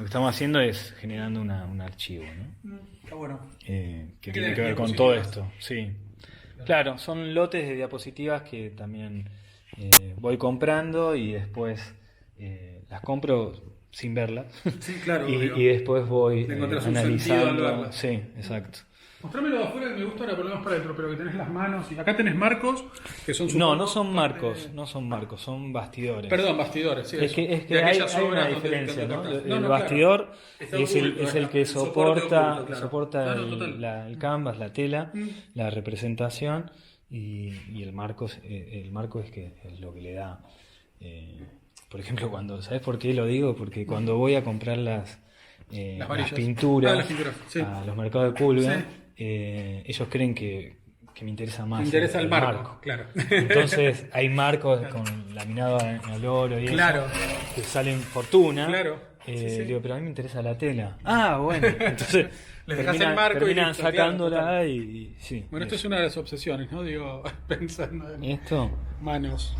estamos haciendo es generando un archivo, ¿no? Está bueno. Que tiene que ver con todo esto. Sí. Claro, son lotes de diapositivas que también voy comprando y después las compro sin verlas. Sí, claro. y después voy analizando. Sí, exacto. Mostrámelo de afuera que me gusta, ahora ponemos para adentro, pero que tenés las manos. Y acá tenés marcos que son... No son marcos, son bastidores. Perdón, bastidores, sí. Es que hay una diferencia, ¿no? El bastidor es el que soporta el canvas, la tela, la representación, y el marco es lo que le da... por ejemplo, ¿sabes por qué lo digo? Porque cuando voy a comprar las pinturas a los mercados de pulga, ellos creen que me interesa más el marco. Claro. Entonces hay marcos con laminado en oro y eso que salen fortuna. Claro. Digo, pero a mí me interesa la tela. Bueno, entonces les dejas el marco terminan listo, sacándola y sí. Bueno, esto es una de las obsesiones, ¿no? Digo, pensando en esto, manos.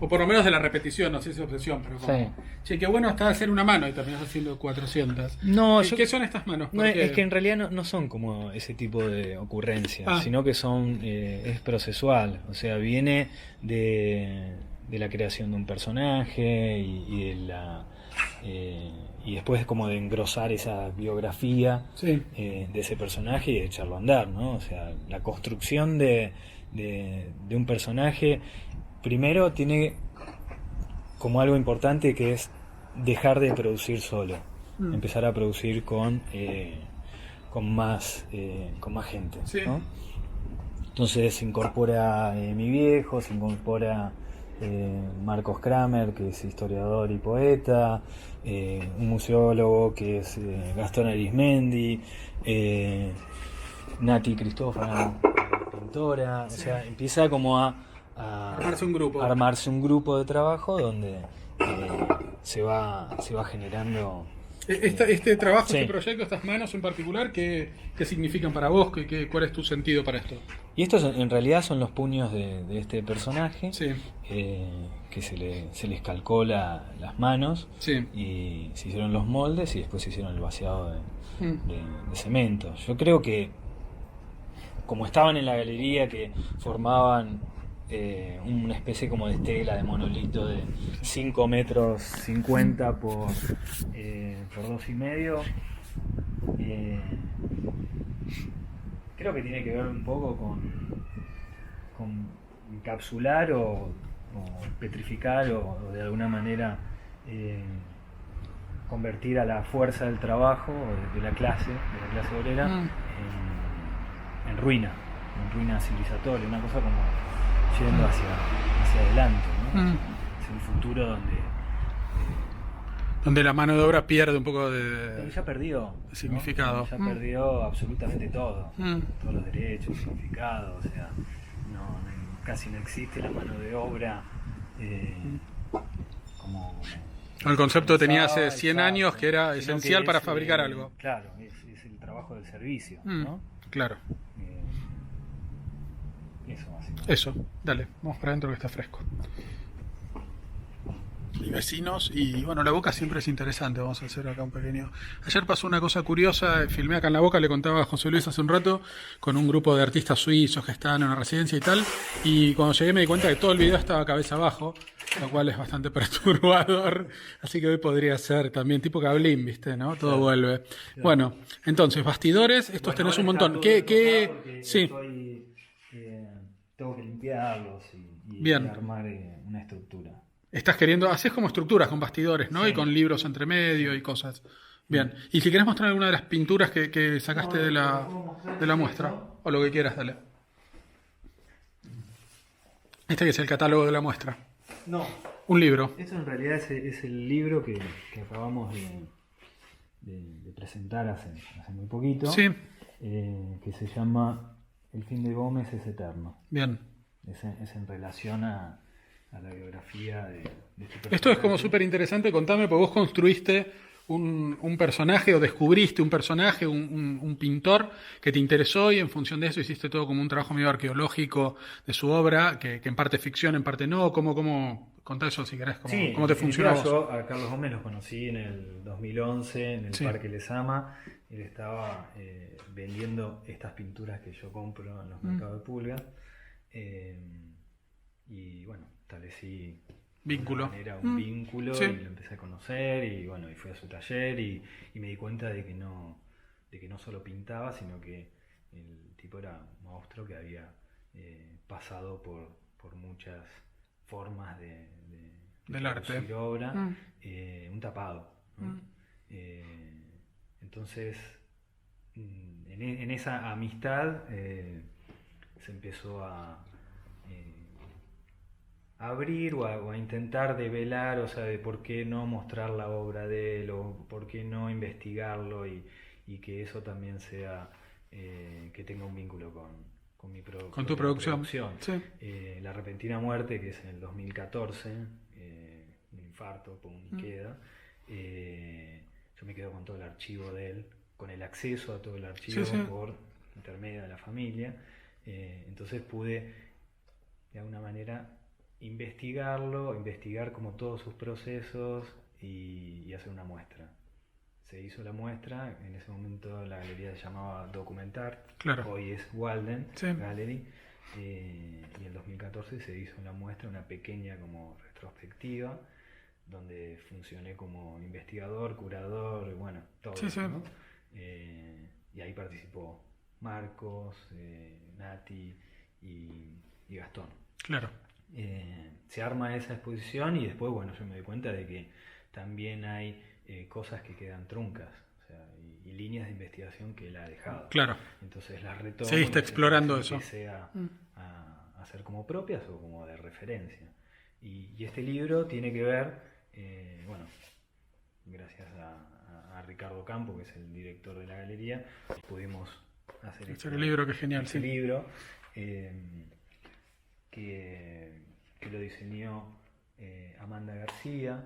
O por lo menos de la repetición, no sé si es obsesión, pero como... Che, qué bueno está hacer una mano y terminás haciendo 400. ¿Qué son estas manos? Es que en realidad no son como ese tipo de ocurrencias, sino que es procesual. O sea, viene de la creación de un personaje y después como de engrosar esa biografía de ese personaje y de echarlo a andar, ¿no? O sea, la construcción de un personaje... Primero tiene como algo importante que es dejar de producir solo, empezar a producir con más gente, ¿no? Entonces se incorpora mi viejo, se incorpora Marcos Kramer, que es historiador y poeta, un museólogo que es Gastón Arismendi, Nati Cristófano, pintora. O sea, empieza como a Armarse un grupo. armarse un grupo de trabajo donde se va generando. Este trabajo, Sí. este proyecto, estas manos en particular, ¿qué significan para vos? ¿Cuál es tu sentido para esto? Y estos en realidad son los puños de este personaje, Sí, que se les calcó las manos sí. y se hicieron los moldes y después se hicieron el vaciado Mm. de cemento. Yo creo que como estaban en la galería, que formaban una especie como de estela, de monolito de 5 metros 50 por 2,5, creo que tiene que ver un poco con encapsular o petrificar o de alguna manera convertir a la fuerza del trabajo de la clase obrera Mm. en ruina civilizatoria, una cosa como yendo hacia adelante, ¿no? Hacia un futuro Donde la mano de obra pierde un poco donde ya perdió, ¿no? significado. Ya perdió absolutamente todo, Mm. todos los derechos, significado, o sea, casi no existe la mano de obra como El concepto tenía hace pensaba, 100 exacto, años que era sino esencial que para es, fabricar algo. Claro, es el trabajo del servicio, ¿no? Claro. Eso básicamente. Eso, dale, vamos para adentro que está fresco. Y vecinos, y bueno, la Boca siempre es interesante, vamos a hacer acá un pequeño... Ayer pasó una cosa curiosa, filmé acá en la Boca, le contaba a José Luis hace un rato, con un grupo de artistas suizos que estaban en una residencia y tal, y cuando llegué me di cuenta que todo el video estaba cabeza abajo, lo cual es bastante perturbador, así que hoy podría ser también tipo Cablín, ¿viste? ¿No? Todo vuelve. Bueno, entonces, bastidores, estos tenés un montón. Sí, Tengo que limpiarlos y Bien. armar una estructura. estás queriendo, haces como estructuras con bastidores, ¿no? Sí. Y con libros entre medio y cosas. Bien, y si querés mostrar alguna de las pinturas que sacaste de la muestra, o lo que quieras, dale. Este que es el catálogo de la muestra. No, Un libro. esto en realidad es el libro que acabamos de presentar hace muy poquito, Sí, que se llama El fin de Gómez es eterno. bien. Es en relación a la biografía de este personaje. Esto es como súper interesante, contame, porque vos construiste un personaje o descubriste un personaje, un pintor que te interesó y en función de eso hiciste todo como un trabajo medio arqueológico de su obra, que en parte es ficción, en parte no. Contá eso si querés, cómo te funcionó a vos. Yo a Carlos Gómez lo conocí en el 2011 en el Sí. Parque Lezama. Él estaba vendiendo estas pinturas que yo compro en los mercados de pulgas. Y bueno, establecí Vínculo. un vínculo Sí. y lo empecé a conocer y bueno, y fui a su taller y me di cuenta de que no solo pintaba, sino que el tipo era un monstruo que había pasado por muchas formas Del arte. producir obra, Mm. un tapado, ¿no? Entonces, en esa amistad se empezó a abrir o a intentar develar, o sea, de por qué no mostrar la obra de él o por qué no investigarlo y que eso también sea, que tenga un vínculo con mi Con tu producción. Sí. La repentina muerte, que es en el 2014, un infarto, pum, y queda. Yo me quedo con todo el archivo de él, con el acceso a todo el archivo Sí, sí. por intermedio de la familia. Entonces pude, de alguna manera, investigar como todos sus procesos y hacer una muestra. Se hizo la muestra, en ese momento la galería se llamaba Documentar, Claro. hoy es Walden Sí. Gallery, y en 2014 se hizo la muestra, una pequeña como retrospectiva, donde funcioné como investigador, curador, bueno, todo Sí, eso, sí. ¿no? Y ahí participó Marcos, Nati y Gastón. Claro. Se arma esa exposición y después, bueno, yo me doy cuenta de que también hay cosas que quedan truncas, o sea, y líneas de investigación que él ha dejado. Claro. Entonces las retomo. Seguiste y las explorando eso. empecé a hacer como propias o como de referencia. Y este libro tiene que ver, bueno, gracias a Ricardo Campo, que es el director de la galería, pudimos hacer El libro, que genial, este sí. libro, que lo diseñó Amanda García,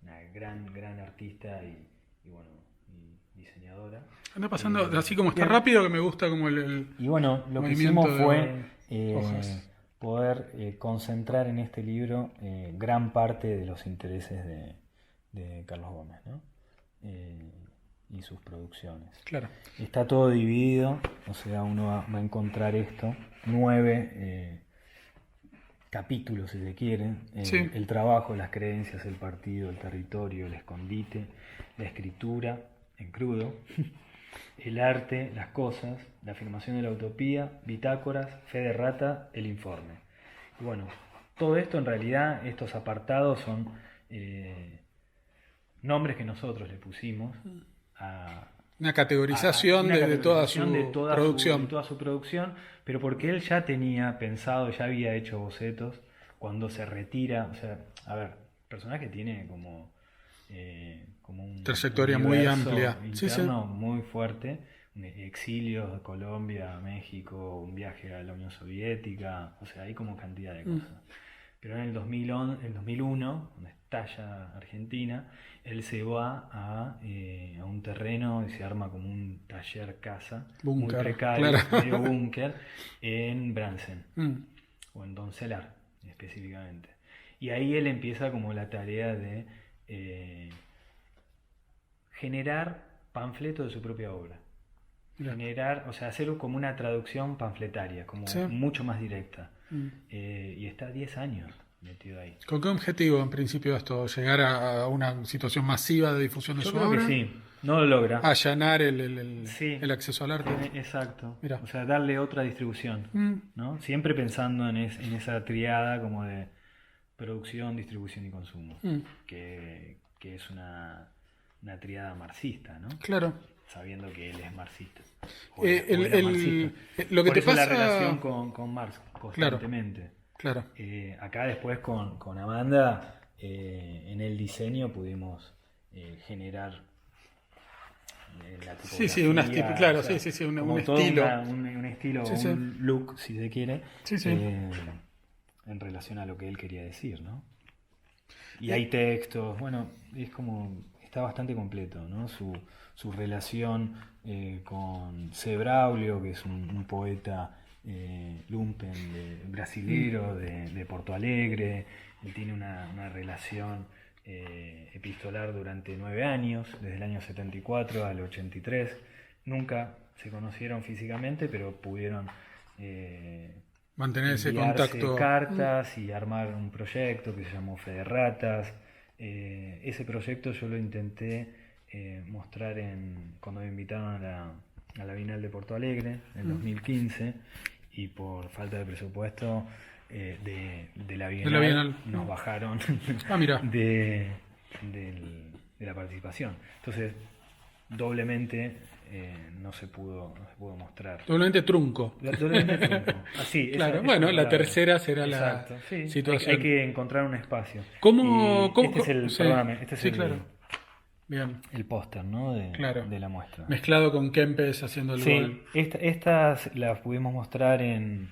una gran artista y bueno, y diseñadora. Anda pasando, así como está bien. rápido, que me gusta como el Y bueno, lo que movimiento hicimos de fue hojas. poder concentrar en este libro gran parte de los intereses de Carlos Gómez, ¿no? Y sus producciones. Claro. Está todo dividido, o sea, uno va a encontrar esto, 9 capítulos, si se quiere. Sí. El trabajo, las creencias, el partido, el territorio, el escondite, la escritura, en crudo, el arte, las cosas, la afirmación de la utopía, bitácoras, fe de rata, el informe. Y bueno, todo esto en realidad, estos apartados son nombres que nosotros le pusimos a Una categorización una de toda categorización su producción. de toda su producción, pero porque él ya tenía pensado, ya había hecho bocetos cuando se retira. O sea, a ver, el personaje tiene como un Trayectoria muy universo amplia. Sí, sí. interno muy fuerte, exilios de Colombia, México, un viaje a la Unión Soviética, o sea, hay como cantidad de cosas. Pero en el 2001, cuando estalla Argentina, él se va a un terreno y se arma como un taller casa, muy Búnker, precario, claro. medio búnker, en Bransen, o en Doncelar específicamente. Y ahí él empieza como la tarea de generar panfletos de su propia obra. Mirá. Generar, o sea, hacer como una traducción panfletaria, como Sí. mucho más directa. Y está 10 años metido ahí. ¿Con qué objetivo en principio esto? ¿Llegar a una situación masiva de difusión de Yo su creo obra? que sí, no lo logra. Allanar Sí, el acceso al arte. exacto. Mirá. O sea, darle otra distribución, ¿no? Siempre pensando en esa triada como de producción, distribución y consumo, que es una triada marxista, ¿no? Claro. Sabiendo que él es marxista. Lo que Por te eso la pasa... relación con Marx constantemente. Claro. Acá después con Amanda, en el diseño pudimos generar la tipografía. Sí, claro, o sea, sí, un todo estilo. un estilo, Sí, sí. un look, si se quiere, Sí, sí. en relación a lo que él quería decir, ¿no? Y hay textos, bueno, es como, está bastante completo, ¿no? Su relación con C. Braulio, que es un poeta lumpen brasilero de Porto Alegre. Él tiene una relación epistolar durante 9 años, desde el año 74 al 83. Nunca se conocieron físicamente, pero pudieron Mantener ese enviarse contacto. cartas y armar un proyecto que se llamó Fe de Ratas. Ese proyecto yo lo intenté mostrar cuando me invitaron a la Bienal de Porto Alegre en 2015, y por falta de presupuesto de la Bienal nos bajaron Mira. de la participación. Entonces, doblemente no se pudo mostrar. Doblemente trunco. Doblemente trunco. Así, claro, esa bueno, es la tercera será Exacto, la sí. situación. Hay que encontrar un espacio. ¿Cómo? Este es el, sí, perdóname, este es sí, claro. Bien. el póster, ¿no? de la muestra. Mezclado con Kempes haciendo el gol. Estas las pudimos mostrar en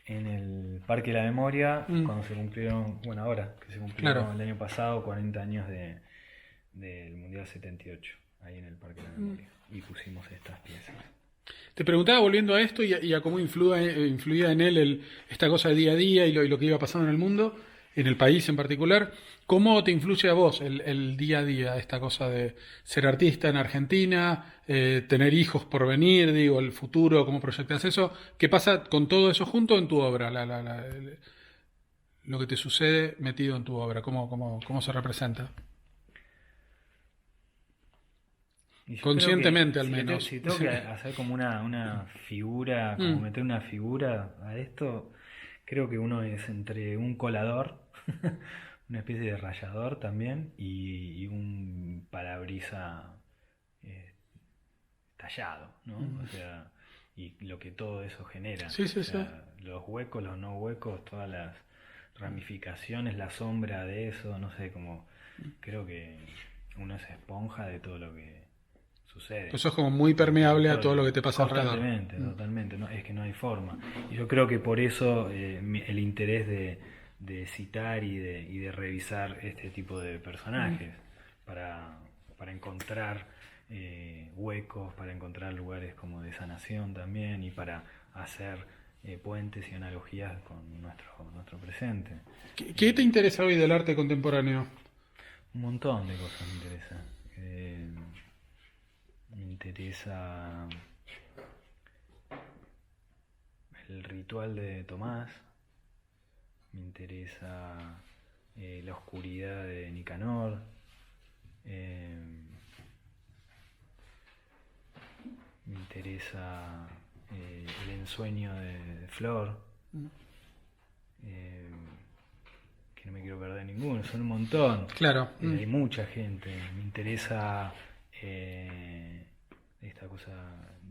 el Parque de la Memoria, cuando se cumplieron, bueno, ahora que se cumplieron el año pasado 40 años del Mundial 78, ahí en el Parque de la Memoria, y pusimos estas piezas. Te preguntaba, volviendo a esto y a cómo influía en él esta cosa de día a día y lo que iba pasando en el mundo, en el país en particular, ¿cómo te influye a vos el día a día, esta cosa de ser artista en Argentina, tener hijos por venir, digo, el futuro, cómo proyectas eso? ¿Qué pasa con todo eso junto en tu obra? Lo que te sucede metido en tu obra, ¿cómo se representa? Conscientemente, al menos. Si tengo que hacer como una figura, como meter una figura a esto, creo que uno es entre un colador, una especie de rallador también, y un parabrisa tallado, ¿no? O sea, y lo que todo eso genera. Sí. Los huecos, los no huecos, todas las ramificaciones, la sombra de eso, no sé, como creo que uno es esponja de todo lo que sucede. Eso es como muy permeable a todo lo que te pasa alrededor. Totalmente, no, es que no hay forma. Y yo creo que por eso el interés de citar y de revisar este tipo de personajes, para encontrar huecos, para encontrar lugares como de sanación también, y para hacer puentes y analogías con nuestro presente. ¿Qué te interesa hoy del arte contemporáneo? Un montón de cosas me interesan. Me interesa el ritual de Tomás, me interesa la oscuridad de Nicanor, me interesa el ensueño de Flor, que no me quiero perder ninguno, son un montón. Claro. Hay mucha gente. Me interesa esta cosa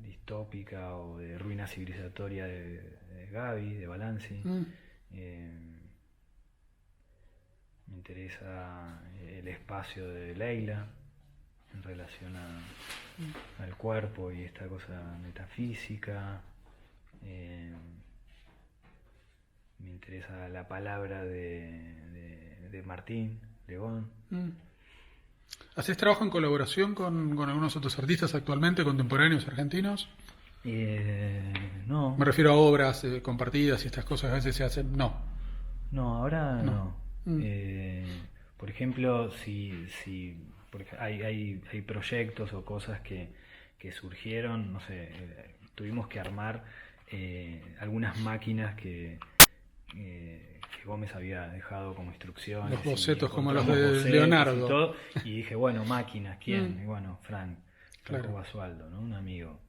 distópica o de ruina civilizatoria de Gaby, de Balanzi. Me interesa el espacio de Leila en relación al cuerpo y esta cosa metafísica. Me interesa la palabra de Martín Legón. ¿Haces trabajo en colaboración con algunos otros artistas actualmente, contemporáneos argentinos? No. Me refiero a obras compartidas y estas cosas a veces se hacen. No. No, ahora no. Por ejemplo, porque hay proyectos o cosas que surgieron, no sé, tuvimos que armar algunas máquinas que Gómez había dejado como instrucciones. Los bocetos como los de Leonardo. Y todo, y dije, bueno, máquinas, ¿quién? Y bueno, Franco Claro. Basualdo, ¿no? Un amigo,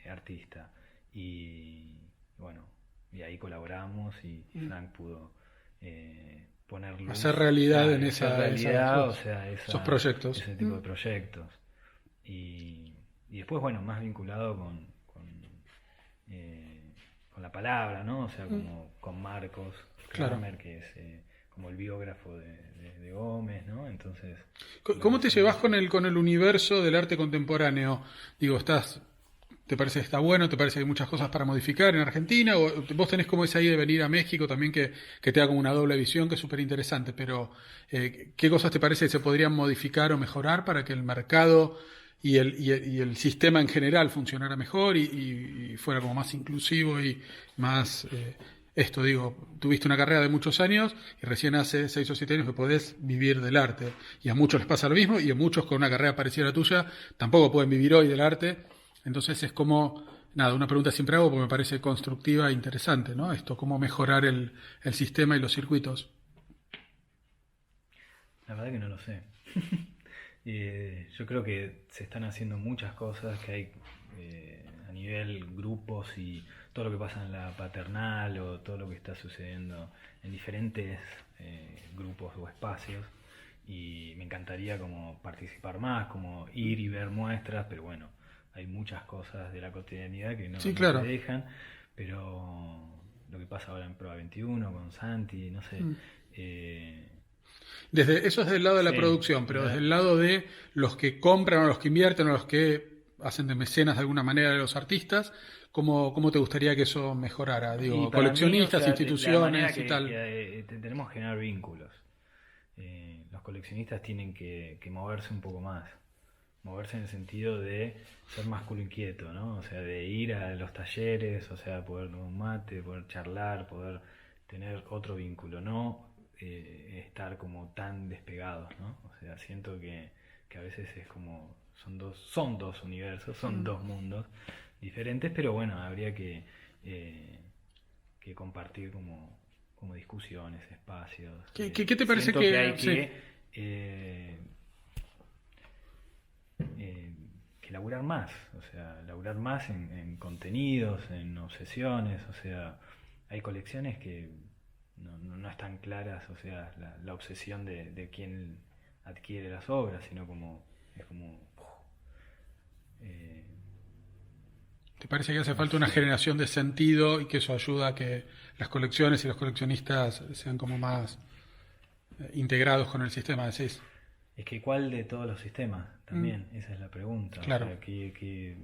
artista. Y bueno, y ahí colaboramos y Frank pudo poner luz, hacer realidad en esos proyectos. ese tipo de proyectos. Y después, bueno, más vinculado con la palabra, ¿no? O sea, como con Marcos Kramer, que es como el biógrafo de Gómez, ¿no? Entonces, ¿Cómo te llevas con el universo del arte contemporáneo? Digo, ¿te parece que está bueno? ¿Te parece que hay muchas cosas para modificar en Argentina? ¿O vos tenés como esa idea de venir a México también que te da como una doble visión que es súper interesante? Pero, ¿qué cosas te parece que se podrían modificar o mejorar para que el mercado y el sistema en general funcionara mejor y fuera como más inclusivo y más... tuviste una carrera de muchos años y recién hace 6 o 7 años que podés vivir del arte. Y a muchos les pasa lo mismo y a muchos con una carrera parecida a la tuya tampoco pueden vivir hoy del arte. Entonces es como, una pregunta siempre hago porque me parece constructiva e interesante, ¿no? Esto, cómo mejorar el sistema y los circuitos. La verdad que no lo sé. Yo creo que se están haciendo muchas cosas, que hay a nivel grupos y todo lo que pasa en la paternal o todo lo que está sucediendo en diferentes grupos o espacios, y me encantaría como participar más, como ir y ver muestras, pero bueno, hay muchas cosas de la cotidianidad que no se dejan, pero lo que pasa ahora en Proa 21 con Santi, no sé... Eso es del lado de la producción, pero desde el lado de los que compran o los que invierten o los que hacen de mecenas de alguna manera de los artistas, ¿cómo te gustaría que eso mejorara? Digo, coleccionistas, mí, instituciones y tal. Tenemos que generar vínculos. Los coleccionistas tienen que moverse un poco más. Moverse en el sentido de ser más culo inquieto, ¿no? O sea, de ir a los talleres, o sea, poder tomar un mate, poder charlar, poder tener otro vínculo, no estar como tan despegados, ¿no? O sea, siento que a veces es como son dos universos, son dos mundos diferentes, pero bueno, habría que compartir como discusiones, espacios. ¿Qué te parece que hay que laburar más? O sea, laburar más en contenidos, en obsesiones, o sea, hay colecciones que no están claras, o sea, la obsesión de quién adquiere las obras, sino ¿te parece que hace falta una generación de sentido y que eso ayuda a que las colecciones y los coleccionistas sean como más integrados con el sistema, decís? Es que ¿cuál de todos los sistemas? También, esa es la pregunta. Claro. O sea,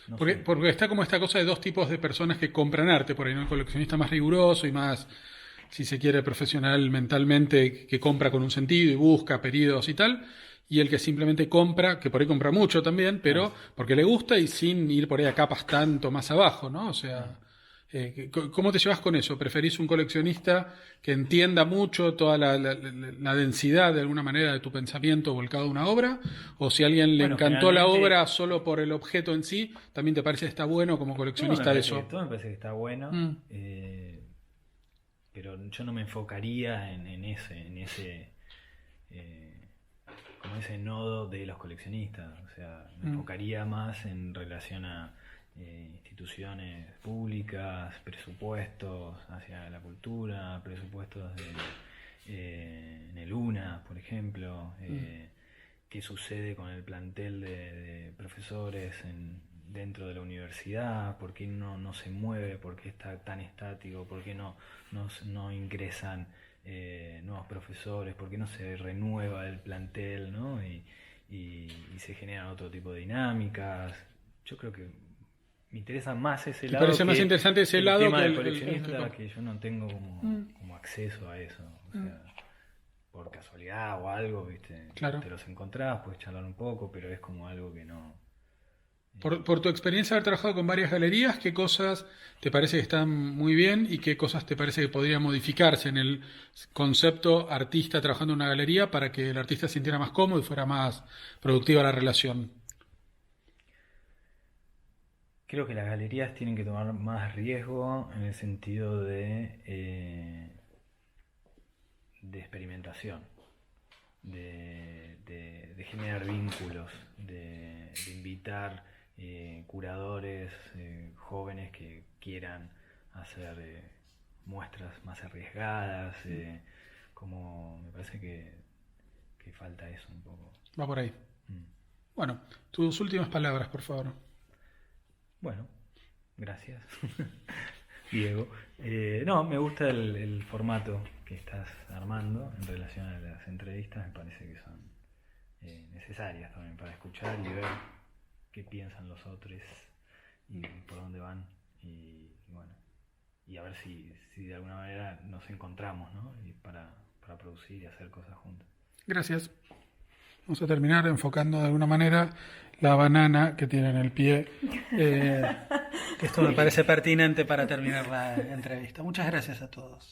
no Porque, sé. porque está como esta cosa de dos tipos de personas que compran arte, por ahí, ¿no? El coleccionista más riguroso y más, si se quiere, profesional mentalmente, que compra con un sentido y busca periodos y tal, y el que simplemente compra, que por ahí compra mucho también, pero porque le gusta y sin ir por ahí a capas tanto más abajo, ¿no? O sea, ¿cómo te llevas con eso? ¿Preferís un coleccionista que entienda mucho toda la densidad de alguna manera de tu pensamiento volcado a una obra? ¿O si a alguien le Bueno, encantó la generalmente, obra solo por el objeto en sí, también te parece que está bueno como coleccionista de eso? todo me parece que está bueno, Mm, pero yo no me enfocaría en ese como ese nodo de los coleccionistas. O sea, me enfocaría más en relación a instituciones públicas, presupuestos hacia la cultura, presupuestos en el UNA, por ejemplo, qué sucede con el plantel de profesores dentro de la universidad, por qué no se mueve, por qué está tan estático, por qué no ingresan nuevos profesores, por qué no se renueva el plantel, ¿no? Y se generan otro tipo de dinámicas. Yo creo que me interesa más ese ¿Te lado parece más interesante ese el lado tema que del el coleccionista, que yo no tengo como acceso a eso. O sea, por casualidad o algo, ¿viste? Claro. Te los encontrás, puedes charlar un poco, pero es como algo que no... Por tu experiencia de haber trabajado con varias galerías, ¿qué cosas te parece que están muy bien y qué cosas te parece que podría modificarse en el concepto artista trabajando en una galería para que el artista se sintiera más cómodo y fuera más productiva la relación? Creo que las galerías tienen que tomar más riesgo en el sentido de experimentación, de generar vínculos, de invitar curadores jóvenes que quieran hacer muestras más arriesgadas, como me parece que falta eso un poco. Va por ahí. Mm. Bueno, tus últimas palabras, por favor. Bueno, gracias, Diego. No, me gusta el formato que estás armando en relación a las entrevistas. Me parece que son necesarias también para escuchar y ver qué piensan los otros y por dónde van. Y bueno, y a ver si de alguna manera nos encontramos, ¿no? Y para producir y hacer cosas juntos. Gracias. Vamos a terminar enfocando de alguna manera la banana que tiene en el pie. Esto me parece pertinente para terminar la entrevista. Muchas gracias a todos.